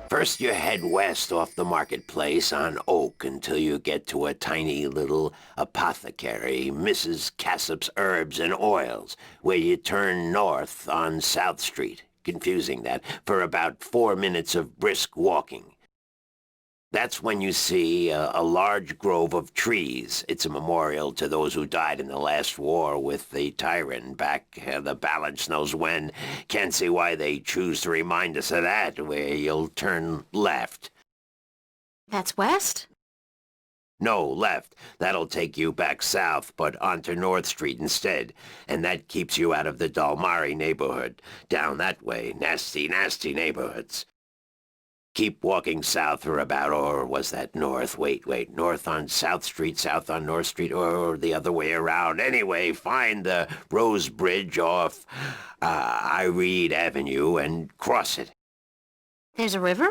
First, you head west off the marketplace on Oak until you get to a tiny little apothecary, Mrs. Cassop's Herbs and Oils, where you turn north on South Street. Confusing that, for about 4 minutes of brisk walking. That's when you see a large grove of trees. It's a memorial to those who died in the last war with the Tyrant back the balance knows when. Can't see why they choose to remind us of that, where you'll turn left. That's west? No, left. That'll take you back south, but onto North Street instead. And that keeps you out of the Dalmari neighborhood. Down that way, nasty neighborhoods. Keep walking south for about, or was that north? Wait, north on South Street, south on North Street, or the other way around. Anyway, find the Rose Bridge off Iread Avenue and cross it. There's a river?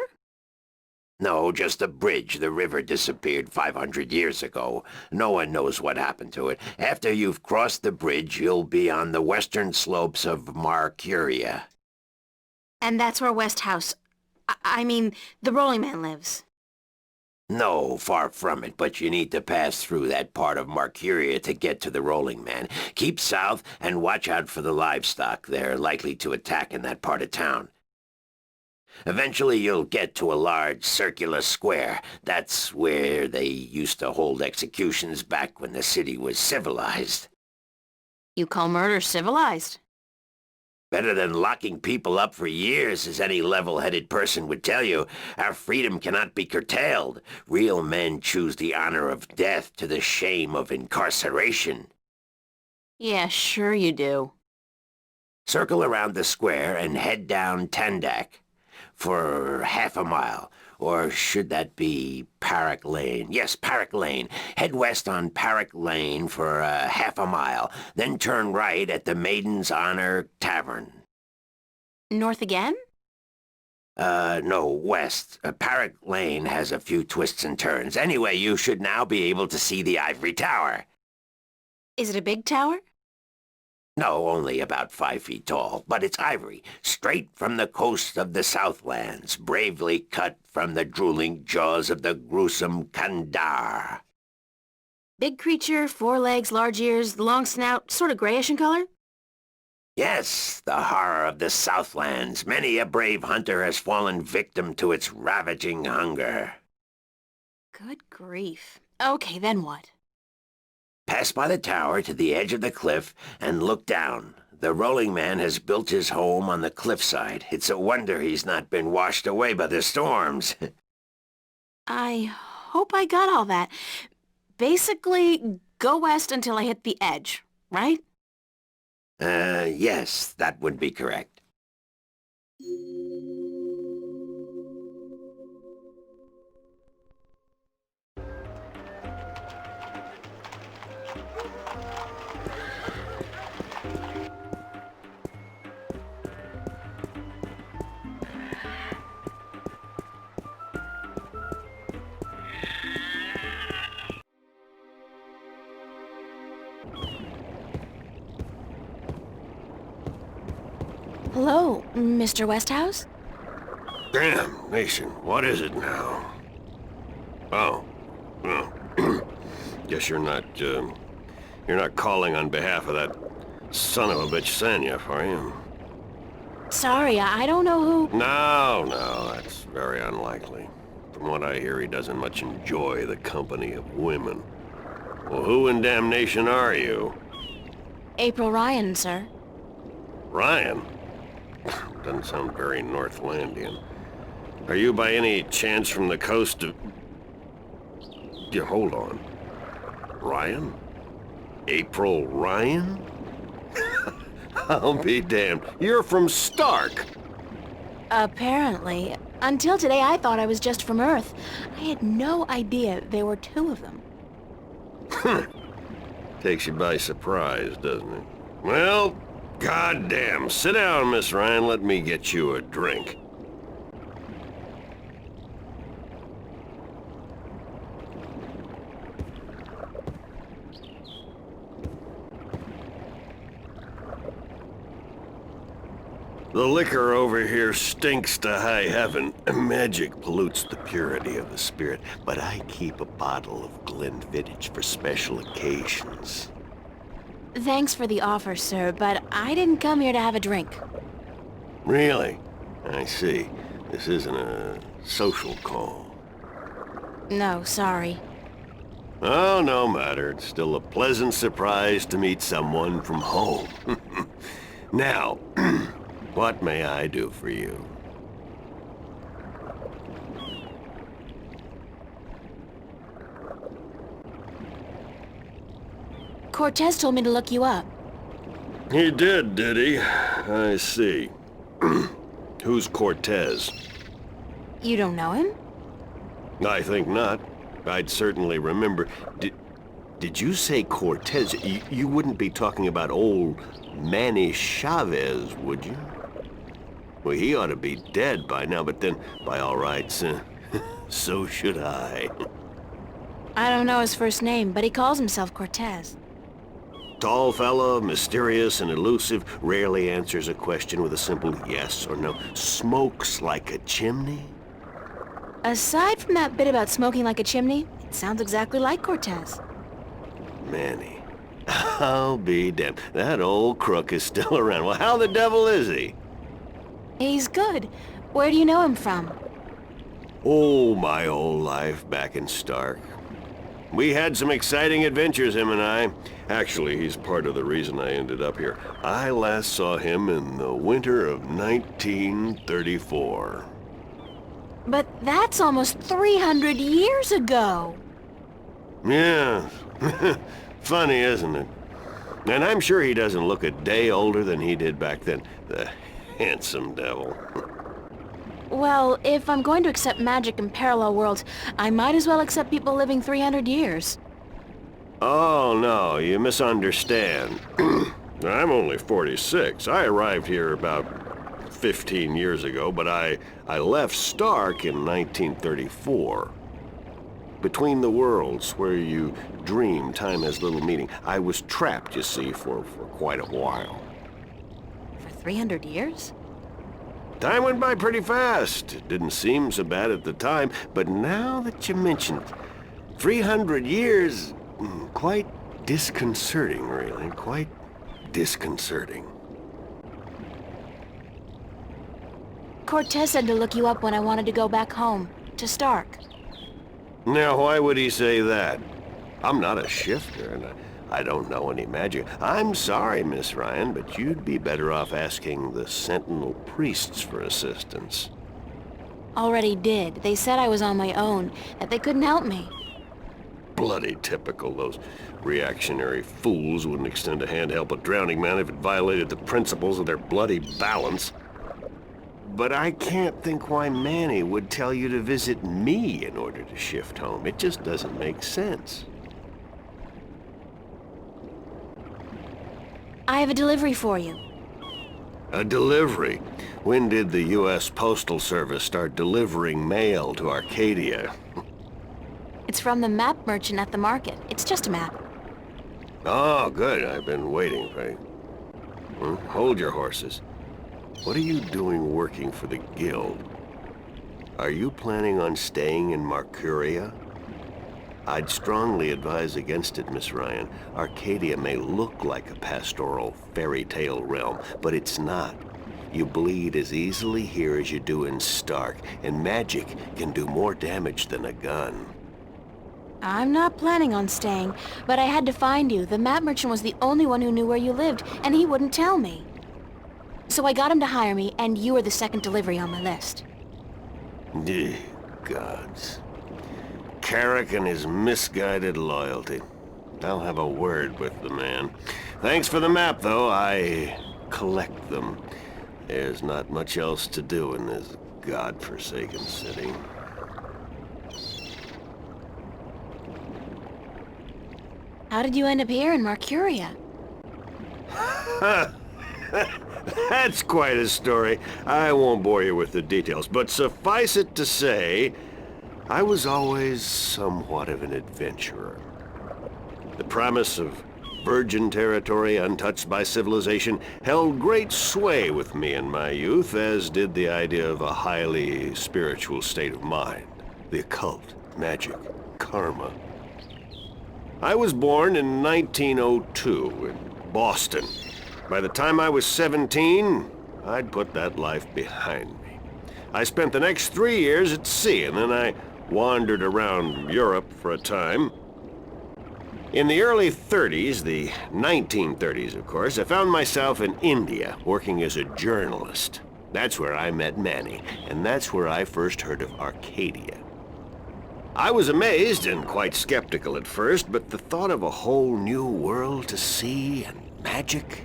No, just a bridge. The river disappeared 500 years ago. No one knows what happened to it. After you've crossed the bridge, you'll be on the western slopes of Mercury. And that's where Westhouse... I mean, the Rolling Man lives. No, far from it, but you need to pass through that part of Mercury to get to the Rolling Man. Keep south and watch out for the livestock. They're likely to attack in that part of town. Eventually you'll get to a large circular square. That's where they used to hold executions back when the city was civilized. You call murder civilized? Better than locking people up for years, as any level-headed person would tell you. Our freedom cannot be curtailed. Real men choose the honor of death to the shame of incarceration. Yeah, sure you do. Circle around the square and head down Tandak for half a mile. Or should that be Park Lane? Yes, Park Lane. Head west on Park Lane for half a mile, then turn right at the Maiden's Honor Tavern. North again? No, west. Park Lane has a few twists and turns. Anyway, you should now be able to see the Ivory Tower. Is it a big tower? No, only about 5 feet tall, but it's ivory, straight from the coast of the Southlands, bravely cut from the drooling jaws of the gruesome Kandar. Big creature, 4 legs, large ears, long snout, sort of grayish in color? Yes, the horror of the Southlands. Many a brave hunter has fallen victim to its ravaging hunger. Good grief. Okay, then what? Pass by the tower to the edge of the cliff and look down. The rolling man has built his home on the cliffside. It's a wonder he's not been washed away by the storms. I hope I got all that. Basically, go west until I hit the edge, right? Yes, that would be correct. Hello, Mr. Westhouse? Damn, Mason, what is it now? Oh, well, guess you're not calling on behalf of that son of a bitch Sanyef, are you? Sorry, I don't know who... No, that's very unlikely. From what I hear, he doesn't much enjoy the company of women. Well, who in damnation are you? April Ryan, sir. Ryan? Doesn't sound very Northlandian. Are you by any chance from the coast of... Yeah, hold on. Ryan? April Ryan? I'll be damned. You're from Stark. Apparently. Until today, I thought I was just from Earth. I had no idea there were 2 of them. Takes you by surprise, doesn't it? Well, goddamn. Sit down, Miss Ryan. Let me get you a drink. The liquor over here stinks to high heaven. Magic pollutes the purity of the spirit, but I keep a bottle of Glenfiddich for special occasions. Thanks for the offer, sir, but I didn't come here to have a drink. Really? I see. This isn't a social call. No, sorry. Oh, no matter. It's still a pleasant surprise to meet someone from home. Now, what may I do for you? Cortez told me to look you up. He did he? I see. Who's Cortez? You don't know him? I think not. I'd certainly remember. Did you say Cortez? You wouldn't be talking about old Manny Chavez, would you? Well, he ought to be dead by now, but then, by all rights, so should I. I don't know his first name, but he calls himself Cortez. Tall fella, mysterious and elusive, rarely answers a question with a simple yes or no. Smokes like a chimney? Aside from that bit about smoking like a chimney, it sounds exactly like Cortez. Manny. I'll be damned. That old crook is still around. Well, how the devil is he? He's good. Where do you know him from? Oh, my whole life back in Stark. We had some exciting adventures, him and I. Actually, he's part of the reason I ended up here. I last saw him in the winter of 1934. But that's almost 300 years ago. Yeah. Funny, isn't it? And I'm sure he doesn't look a day older than he did back then. The handsome devil. Well, if I'm going to accept magic in parallel worlds, I might as well accept people living 300 years. Oh, no, you misunderstand. I'm only 46. I arrived here about 15 years ago, but I left Stark in 1934. Between the worlds, where you dream time has little meaning, I was trapped, you see, for quite a while. For 300 years? Time went by pretty fast. It didn't seem so bad at the time, but now that you mention it, 300 years, quite disconcerting, really. Quite disconcerting. Cortez said to look you up when I wanted to go back home, to Stark. Now, why would he say that? I'm not a shifter, and I don't know any magic. I'm sorry, Miss Ryan, but you'd be better off asking the Sentinel priests for assistance. Already did. They said I was on my own, that they couldn't help me. Bloody typical. Those reactionary fools wouldn't extend a hand to help a drowning man if it violated the principles of their bloody balance. But I can't think why Manny would tell you to visit me in order to shift home. It just doesn't make sense. I have a delivery for you. A delivery? When did the U.S. Postal Service start delivering mail to Arcadia? It's from the map merchant at the market. It's just a map. Oh, good. I've been waiting for you. Hold your horses. What are you doing working for the Guild? Are you planning on staying in Mercuria? I'd strongly advise against it, Miss Ryan. Arcadia may look like a pastoral fairy tale realm, but it's not. You bleed as easily here as you do in Stark, and magic can do more damage than a gun. I'm not planning on staying, but I had to find you. The map merchant was the only one who knew where you lived, and he wouldn't tell me. So I got him to hire me, and you were the second delivery on my list. Gods. Carrick and his misguided loyalty. I'll have a word with the man. Thanks for the map, though. I collect them. There's not much else to do in this godforsaken city. How did you end up here in Mercuria? That's quite a story. I won't bore you with the details, but suffice it to say, I was always somewhat of an adventurer. The promise of virgin territory untouched by civilization held great sway with me in my youth, as did the idea of a highly spiritual state of mind. The occult, magic, karma. I was born in 1902 in Boston. By the time I was 17, I'd put that life behind me. I spent the next 3 years at sea, and then I wandered around Europe for a time. In the early 30s, the 1930s, of course, I found myself in India, working as a journalist. That's where I met Manny, and that's where I first heard of Arcadia. I was amazed and quite skeptical at first, but the thought of a whole new world to see and magic...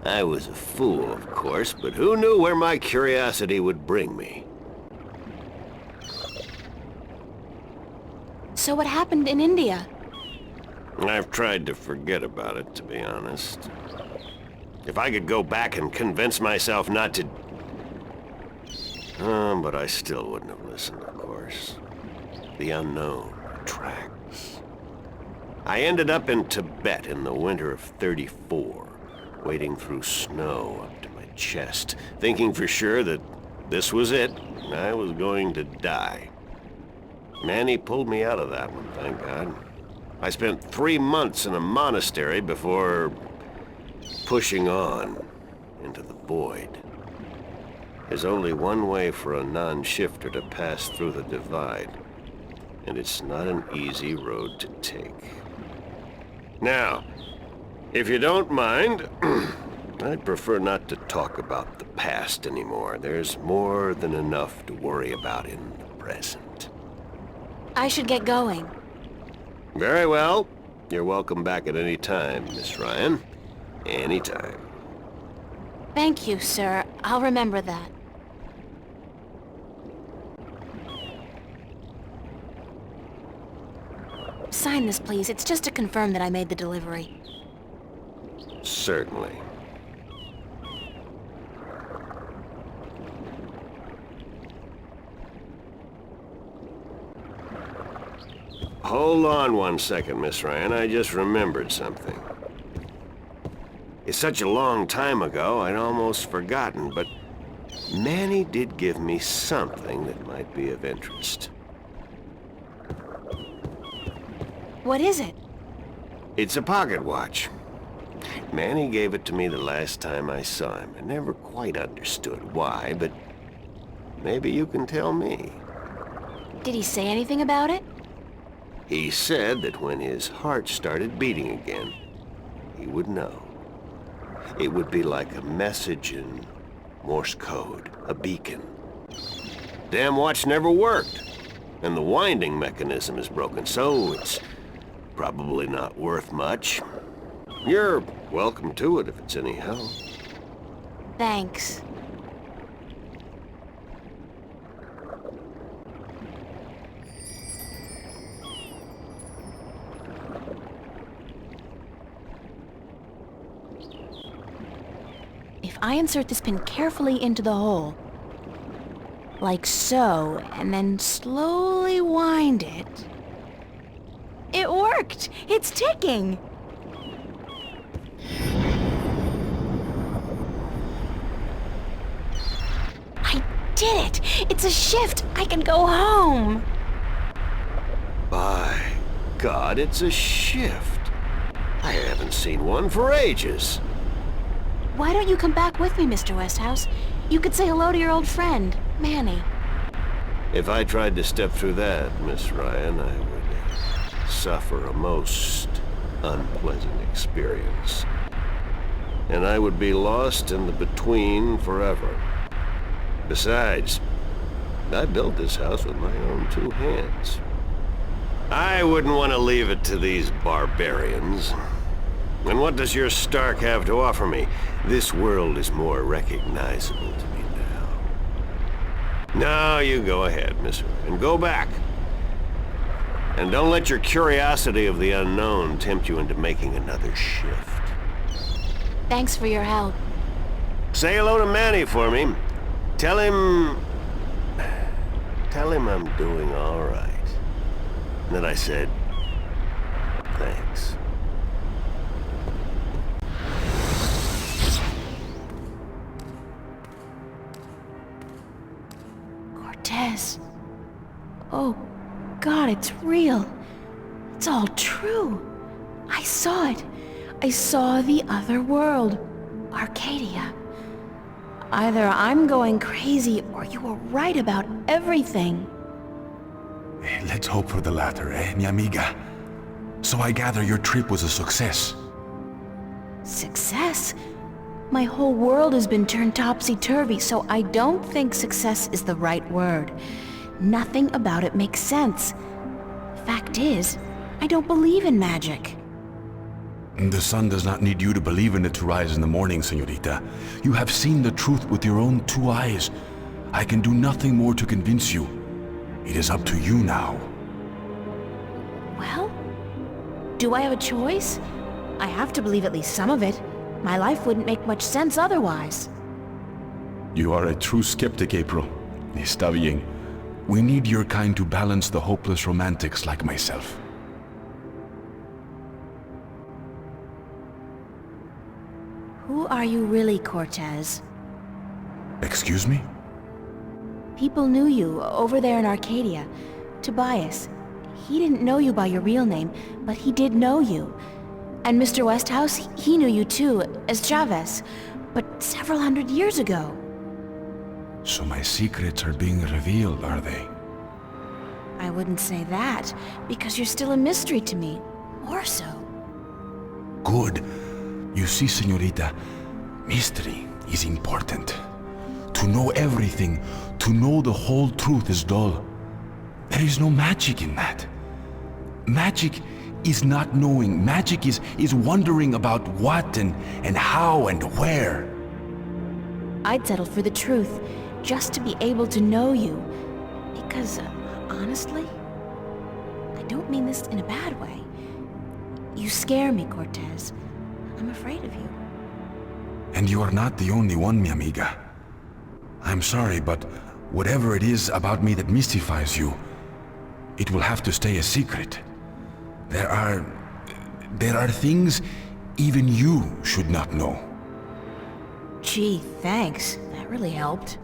I was a fool, of course, but who knew where my curiosity would bring me? So what happened in India? I've tried to forget about it, to be honest. If I could go back and convince myself not to... but I still wouldn't have listened, of course. The unknown attracts. I ended up in Tibet in the winter of '34, wading through snow up to my chest, thinking for sure that this was it, and I was going to die. Manny pulled me out of that one, thank God. I spent 3 months in a monastery before pushing on into the void. There's only one way for a non-shifter to pass through the divide, and it's not an easy road to take. Now, if you don't mind, I'd prefer not to talk about the past anymore. There's more than enough to worry about in the present. I should get going. Very well. You're welcome back at any time, Miss Ryan. Any time. Thank you, sir. I'll remember that. Sign this, please. It's just to confirm that I made the delivery. Certainly. Hold on one second, Miss Ryan. I just remembered something. It's such a long time ago, I'd almost forgotten, but Manny did give me something that might be of interest. What is it? It's a pocket watch. Manny gave it to me the last time I saw him. I never quite understood why, but maybe you can tell me. Did he say anything about it? He said that when his heart started beating again, he would know. It would be like a message in Morse code, a beacon. Damn watch never worked, and the winding mechanism is broken, so it's probably not worth much. You're welcome to it if it's any help. Thanks. If I insert this pin carefully into the hole, like so, and then slowly wind it... It worked! It's ticking! I did it! It's a shift! I can go home! By God, it's a shift. I haven't seen one for ages. Why don't you come back with me, Mr. Westhouse? You could say hello to your old friend, Manny. If I tried to step through that, Miss Ryan, I would suffer a most unpleasant experience. And I would be lost in the between forever. Besides, I built this house with my own two hands. I wouldn't want to leave it to these barbarians. And what does your Stark have to offer me? This world is more recognizable to me now. Now you go ahead, Miss Ryan, and go back. And don't let your curiosity of the unknown tempt you into making another shift. Thanks for your help. Say hello to Manny for me. Tell him I'm doing all right. And that I said, thanks. Cortez. Oh, God, it's real. It's all true. I saw it. I saw the other world. Arcadia. Either I'm going crazy or you were right about everything. Let's hope for the latter, mi amiga? So I gather your trip was a success. Success? My whole world has been turned topsy-turvy, so I don't think success is the right word. Nothing about it makes sense. Fact is, I don't believe in magic. The sun does not need you to believe in it to rise in the morning, señorita. You have seen the truth with your own two eyes. I can do nothing more to convince you. It is up to you now. Well, do I have a choice? I have to believe at least some of it. My life wouldn't make much sense otherwise. You are a true skeptic, April. Está bien. We need your kind to balance the hopeless romantics like myself. Who are you really, Cortez? Excuse me? People knew you over there in Arcadia. Tobias. He didn't know you by your real name, but he did know you. And Mr. Westhouse, he knew you too, as Chavez, but several hundred years ago. So my secrets are being revealed, are they? I wouldn't say that, because you're still a mystery to me. More so. Good. You see, señorita, mystery is important. To know everything, to know the whole truth is dull. There is no magic in that. Magic is not knowing. Magic is wondering about what and how and where. I'd settle for the truth, just to be able to know you. Because, honestly, I don't mean this in a bad way. You scare me, Cortez. I'm afraid of you. And you are not the only one, mi amiga. I'm sorry, but whatever it is about me that mystifies you, it will have to stay a secret. There are things even you should not know. Gee, thanks. That really helped.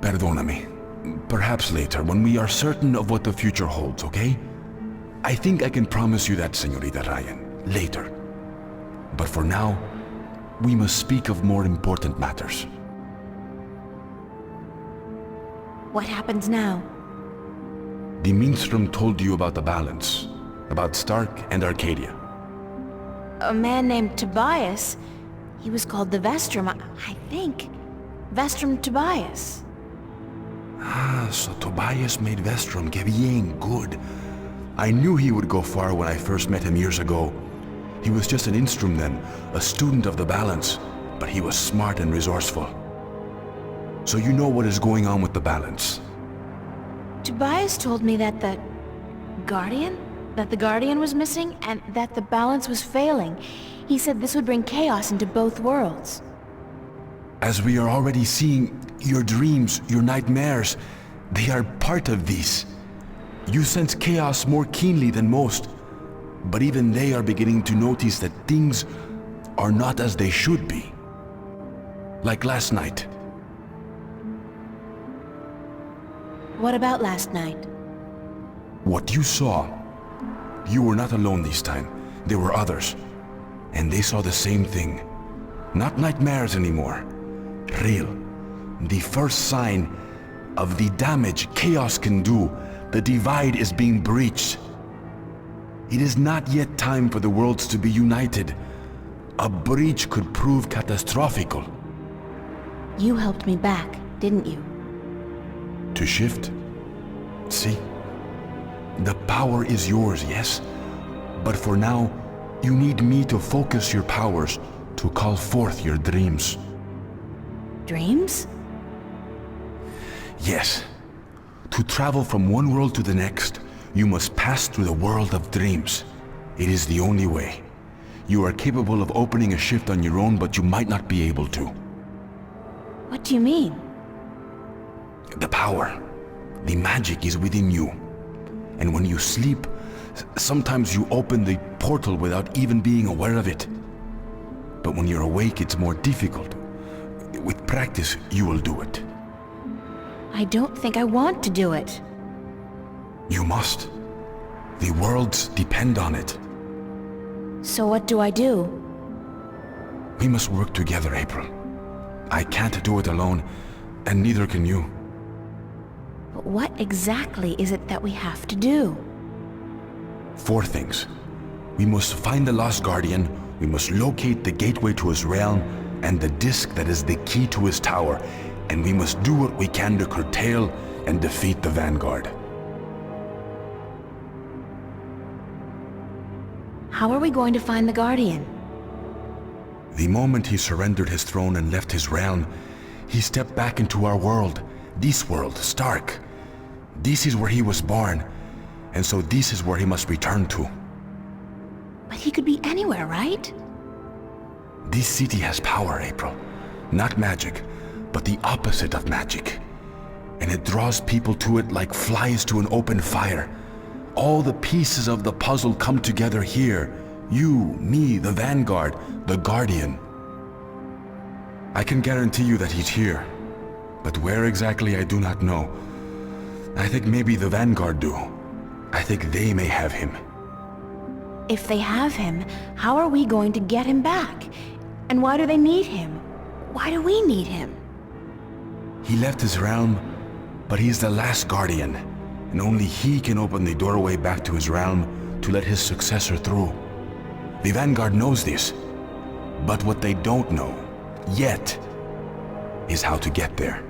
Perdóname. Perhaps later, when we are certain of what the future holds, okay? I think I can promise you that, Señorita Ryan, later. But for now, we must speak of more important matters. What happens now? The Minstrom told you about the balance, about Stark and Arcadia. A man named Tobias. He was called the Vestrum, I think. Vestrum Tobias. Ah, so Tobias made Vestrum. Que bien, good. I knew he would go far when I first met him years ago. He was just an Instrum then, a student of the balance, but he was smart and resourceful. So you know what is going on with the balance. Tobias told me that the Guardian was missing and that the balance was failing. He said this would bring chaos into both worlds. As we are already seeing, your dreams, your nightmares, they are part of these. You sense chaos more keenly than most, but even they are beginning to notice that things are not as they should be. Like last night. What about last night? What you saw, you were not alone this time. There were others, and they saw the same thing. Not nightmares anymore. Real. The first sign of the damage chaos can do. The divide is being breached. It is not yet time for the worlds to be united. A breach could prove catastrophical. You helped me back, didn't you? To shift? See? The power is yours, yes? But for now, you need me to focus your powers to call forth your dreams. Dreams? Yes. To travel from one world to the next, you must pass through the world of dreams. It is the only way. You are capable of opening a shift on your own, but you might not be able to. What do you mean? The power, the magic is within you. And when you sleep, sometimes you open the portal without even being aware of it. But when you're awake, it's more difficult. With practice, you will do it. I don't think I want to do it. You must. The worlds depend on it. So what do I do? We must work together, April. I can't do it alone, and neither can you. But what exactly is it that we have to do? 4 things. We must find the lost guardian, we must locate the gateway to his realm, and the disc that is the key to his tower, and we must do what we can to curtail and defeat the Vanguard. How are we going to find the Guardian? The moment he surrendered his throne and left his realm, he stepped back into our world. This world, Stark. This is where he was born, and so this is where he must return to. But he could be anywhere, right? This city has power, April. Not magic, but the opposite of magic. And it draws people to it like flies to an open fire. All the pieces of the puzzle come together here. You, me, the Vanguard, the Guardian. I can guarantee you that he's here. But where exactly I do not know. I think maybe the Vanguard do. I think they may have him. If they have him, how are we going to get him back? And why do they need him? Why do we need him? He left his realm, but he's the last Guardian, and only he can open the doorway back to his realm to let his successor through. The Vanguard knows this, but what they don't know, yet, is how to get there.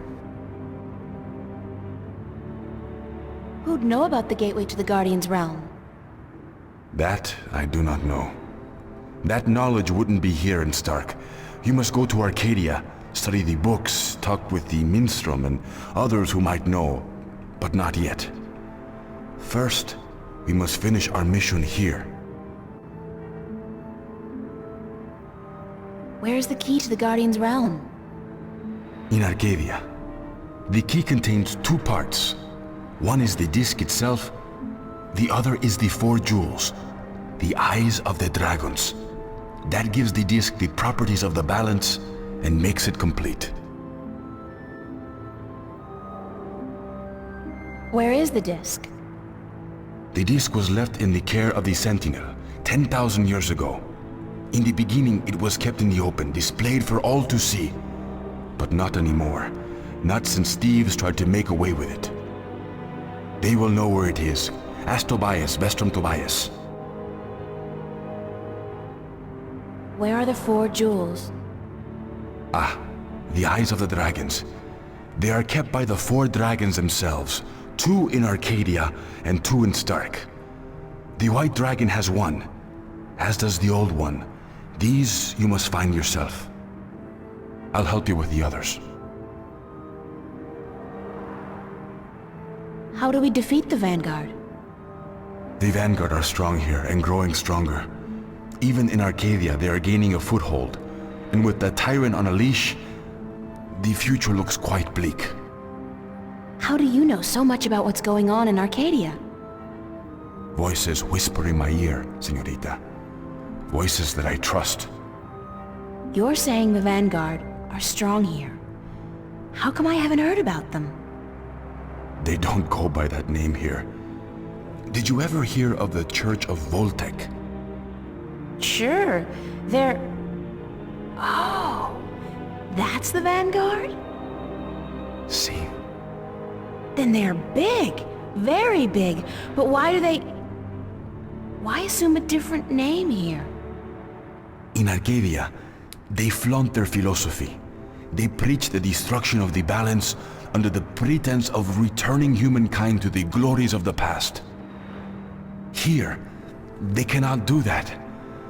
Who'd know about the gateway to the Guardian's realm? That I do not know. That knowledge wouldn't be here in Stark. You must go to Arcadia, study the books, talk with the Minstrom and others who might know, but not yet. First, We must finish our mission here. Where's the key to the Guardian's realm? In Arcadia. The key contains two parts. One is the disc itself, the other is the 4 jewels, the eyes of the dragons. That gives the disc the properties of the balance and makes it complete. Where is the disc? The disc was left in the care of the Sentinel 10,000 years ago. In the beginning, it was kept in the open, displayed for all to see. But not anymore. Not since thieves tried to make away with it. They will know where it is. Ask Tobias, Western Tobias. Where are the 4 jewels? Ah, the eyes of the dragons. They are kept by the 4 dragons themselves. 2 in Arcadia and 2 in Stark. The white dragon has 1, as does the old one. These you must find yourself. I'll help you with the others. How do we defeat the Vanguard? The Vanguard are strong here and growing stronger. Even in Arcadia, they are gaining a foothold. And with the Tyrant on a leash, the future looks quite bleak. How do you know so much about what's going on in Arcadia? Voices whisper in my ear, señorita. Voices that I trust. You're saying the Vanguard are strong here. How come I haven't heard about them? They don't go by that name here. Did you ever hear of the Church of Voltec? Sure, they're... Oh, that's the Vanguard? See. Then they're big, very big. But why do they... Why assume a different name here? In Arcadia, they flaunt their philosophy. They preach the destruction of the balance under the pretense of returning humankind to the glories of the past. Here, they cannot do that.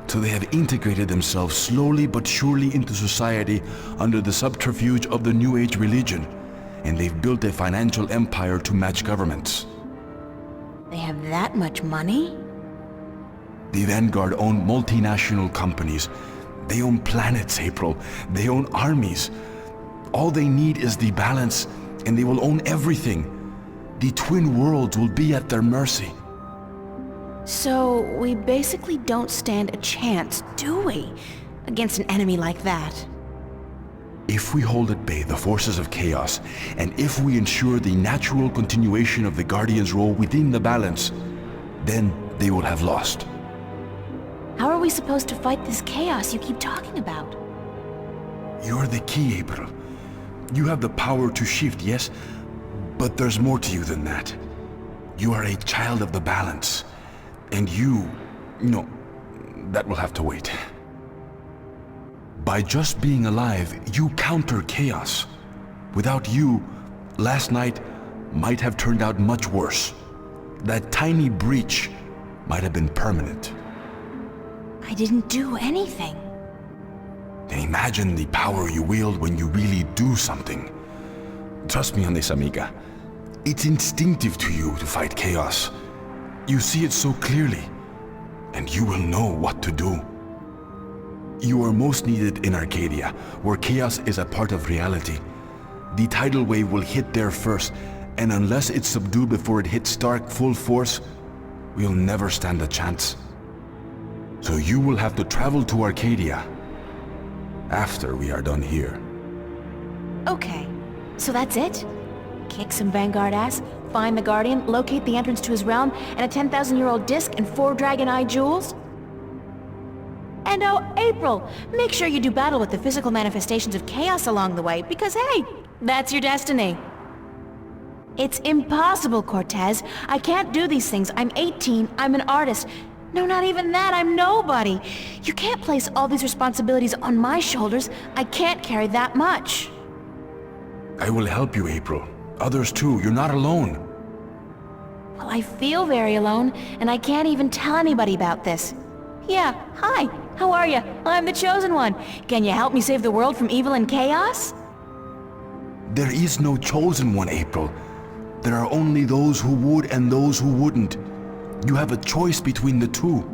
So they have integrated themselves slowly but surely into society under the subterfuge of the New Age religion, and they've built a financial empire to match governments. They have that much money? The Vanguard own multinational companies. They own planets, April. They own armies. All they need is the balance, and they will own everything. The twin worlds will be at their mercy. So, we basically don't stand a chance, do we? Against an enemy like that. If we hold at bay the forces of chaos, and if we ensure the natural continuation of the Guardian's role within the balance, then they will have lost. How are we supposed to fight this chaos you keep talking about? You're the key, April. You have the power to shift, yes? But there's more to you than that. You are a child of the balance. And no, that will have to wait. By just being alive, you counter chaos. Without you, last night might have turned out much worse. That tiny breach might have been permanent. I didn't do anything. Then imagine the power you wield when you really do something. Trust me on this, amiga. It's instinctive to you to fight chaos. You see it so clearly, and you will know what to do. You are most needed in Arcadia, where chaos is a part of reality. The tidal wave will hit there first, and unless it's subdued before it hits Stark full force, we'll never stand a chance. So you will have to travel to Arcadia after we are done here. Okay, so that's it? Kick some Vanguard ass, find the Guardian, locate the entrance to his realm, and a 10,000-year-old disc and 4 dragon-eye jewels? And oh, April, make sure you do battle with the physical manifestations of chaos along the way, because hey, that's your destiny. It's impossible, Cortez. I can't do these things. I'm 18, I'm an artist. No, not even that, I'm nobody. You can't place all these responsibilities on my shoulders. I can't carry that much. I will help you, April. Others too, you're not alone. Well, I feel very alone, and I can't even tell anybody about this. Yeah, hi, how are you? I'm the Chosen One. Can you help me save the world from evil and chaos? There is no Chosen One, April. There are only those who would and those who wouldn't. You have a choice between the two.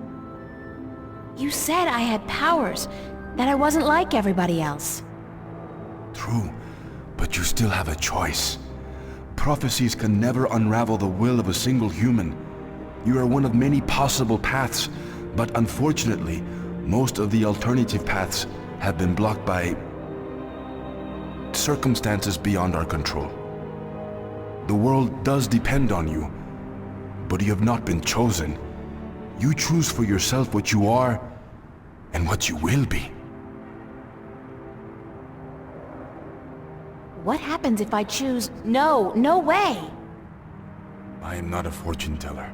You said I had powers, that I wasn't like everybody else. True, but you still have a choice. Prophecies can never unravel the will of a single human. You are one of many possible paths, but unfortunately, most of the alternative paths have been blocked by circumstances beyond our control. The world does depend on you, but you have not been chosen. You choose for yourself what you are and what you will be. What happens if I choose no, no way? I am not a fortune teller,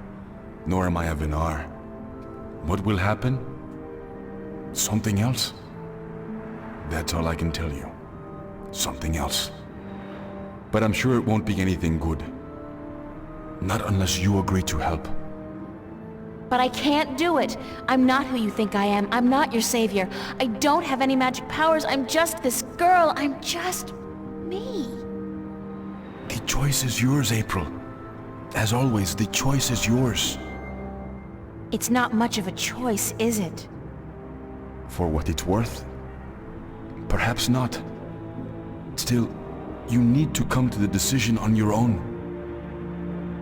nor am I a Vinar. What will happen? Something else? That's all I can tell you. Something else. But I'm sure it won't be anything good. Not unless you agree to help. But I can't do it. I'm not who you think I am. I'm not your savior. I don't have any magic powers. I'm just this girl. I'm just me. The choice is yours, April. As always, the choice is yours. It's not much of a choice, is it? For what it's worth? Perhaps not. Still, you need to come to the decision on your own.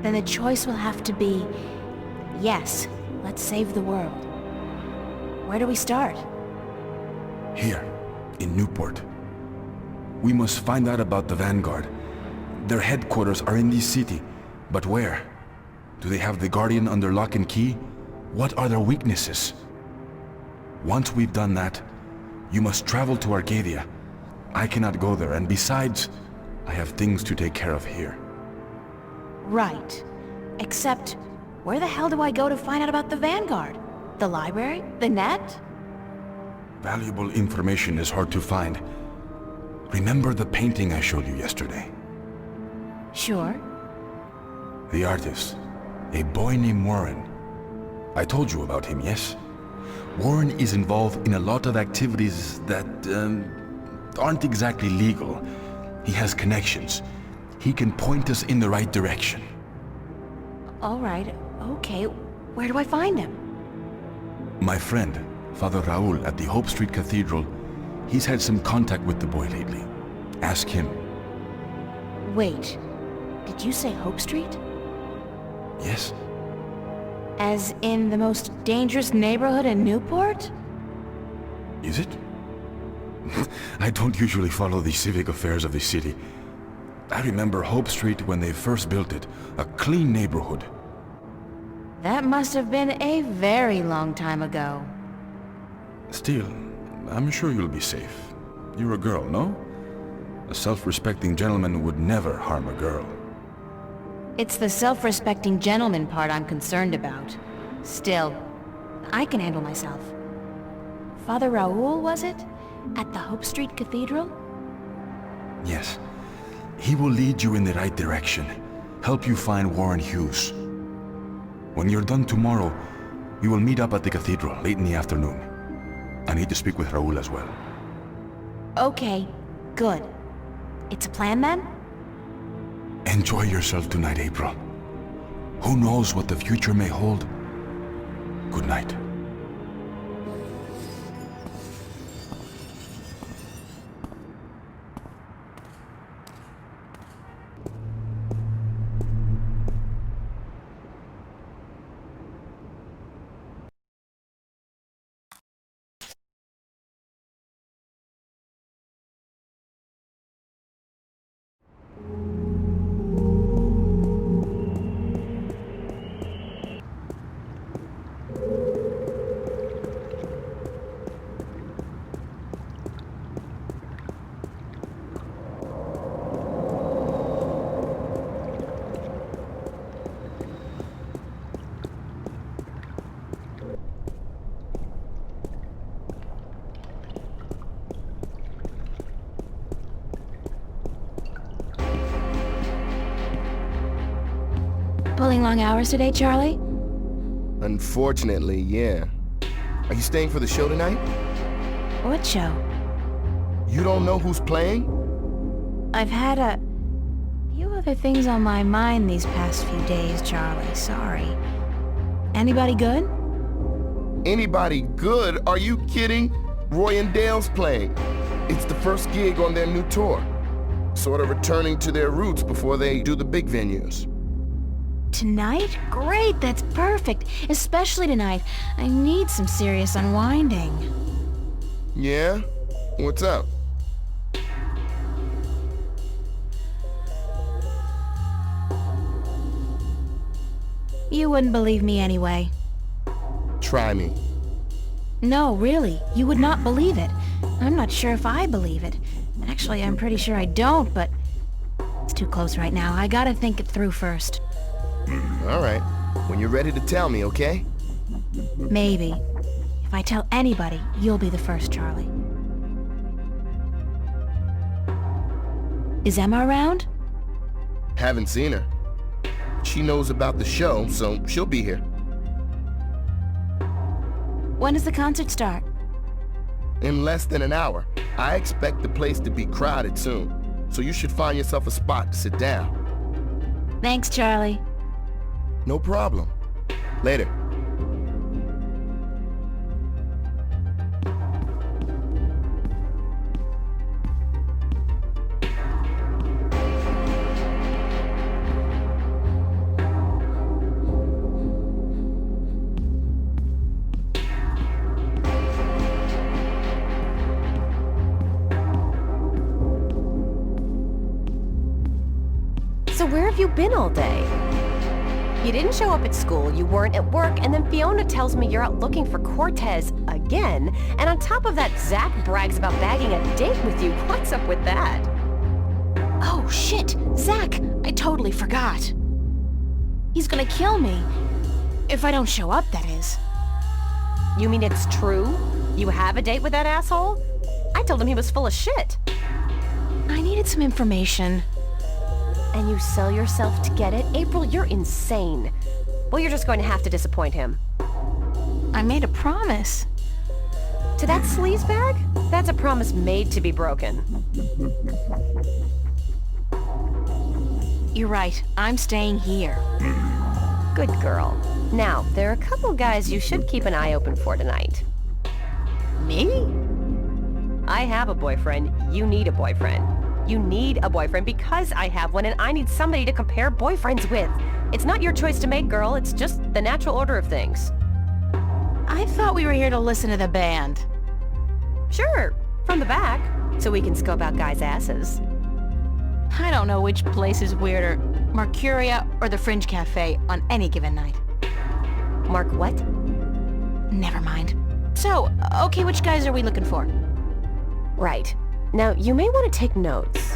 Then the choice will have to be, yes, let's save the world. Where do we start? Here, in Newport. We must find out about the Vanguard. Their headquarters are in this city, but where? Do they have the Guardian under lock and key? What are their weaknesses? Once we've done that, you must travel to Arcadia. I cannot go there, and besides, I have things to take care of here. Right. Except, where the hell do I go to find out about the Vanguard? The library? The net? Valuable information is hard to find. Remember the painting I showed you yesterday? Sure. The artist, a boy named Warren. I told you about him, yes? Warren is involved in a lot of activities that aren't exactly legal. He has connections. He can point us in the right direction. All right, okay. Where do I find him? My friend, Father Raul at the Hope Street Cathedral, he's had some contact with the boy lately. Ask him. Wait, did you say Hope Street? Yes. As in the most dangerous neighborhood in Newport? Is it? I don't usually follow the civic affairs of the city. I remember Hope Street when they first built it, a clean neighborhood. That must have been a very long time ago. Still, I'm sure you'll be safe. You're a girl, no? A self-respecting gentleman would never harm a girl. It's the self-respecting gentleman part I'm concerned about. Still, I can handle myself. Father Raul, was it? At the Hope Street Cathedral? Yes. He will lead you in the right direction, help you find Warren Hughes. When you're done tomorrow, we will meet up at the cathedral late in the afternoon. I need to speak with Raul as well. Okay, good. It's a plan then? Enjoy yourself tonight, April. Who knows what the future may hold? Good night. Pulling long hours today, Charlie? Unfortunately, yeah. Are you staying for the show tonight? What show? You don't know who's playing? I've had a few other things on my mind these past few days, Charlie. Sorry. Anybody good? Anybody good? Are you kidding? Roy and Dale's playing. It's the first gig on their new tour. Sort of returning to their roots before they do the big venues. Tonight? Great, that's perfect. Especially tonight. I need some serious unwinding. Yeah? What's up? You wouldn't believe me anyway. Try me. No, really, you would not believe it. I'm not sure if I believe it. Actually, I'm pretty sure I don't, but it's too close right now. I gotta think it through first. All right. When you're ready to tell me, okay? Maybe. If I tell anybody, you'll be the first, Charlie. Is Emma around? Haven't seen her. She knows about the show, so she'll be here. When does the concert start? In less than an hour. I expect the place to be crowded soon, so you should find yourself a spot to sit down. Thanks, Charlie. No problem. Later. So where have you been all day? You didn't show up at school, you weren't at work, and then Fiona tells me you're out looking for Cortez again, and on top of that, Zach brags about bagging a date with you. What's up with that? Oh, shit! Zach! I totally forgot. He's gonna kill me. If I don't show up, that is. You mean it's true? You have a date with that asshole? I told him he was full of shit. I needed some information. And you sell yourself to get it? April, you're insane. Well, you're just going to have to disappoint him. I made a promise. To that sleazebag? That's a promise made to be broken. You're right. I'm staying here. Good girl. Now, there are a couple guys you should keep an eye open for tonight. Me? I have a boyfriend. You need a boyfriend. You need a boyfriend because I have one, and I need somebody to compare boyfriends with. It's not your choice to make, girl. It's just the natural order of things. I thought we were here to listen to the band. Sure, from the back, so we can scope out guys' asses. I don't know which place is weirder, Mercuria or the Fringe Cafe on any given night. Mark what? Never mind. So, okay, which guys are we looking for? Right. Now, you may want to take notes.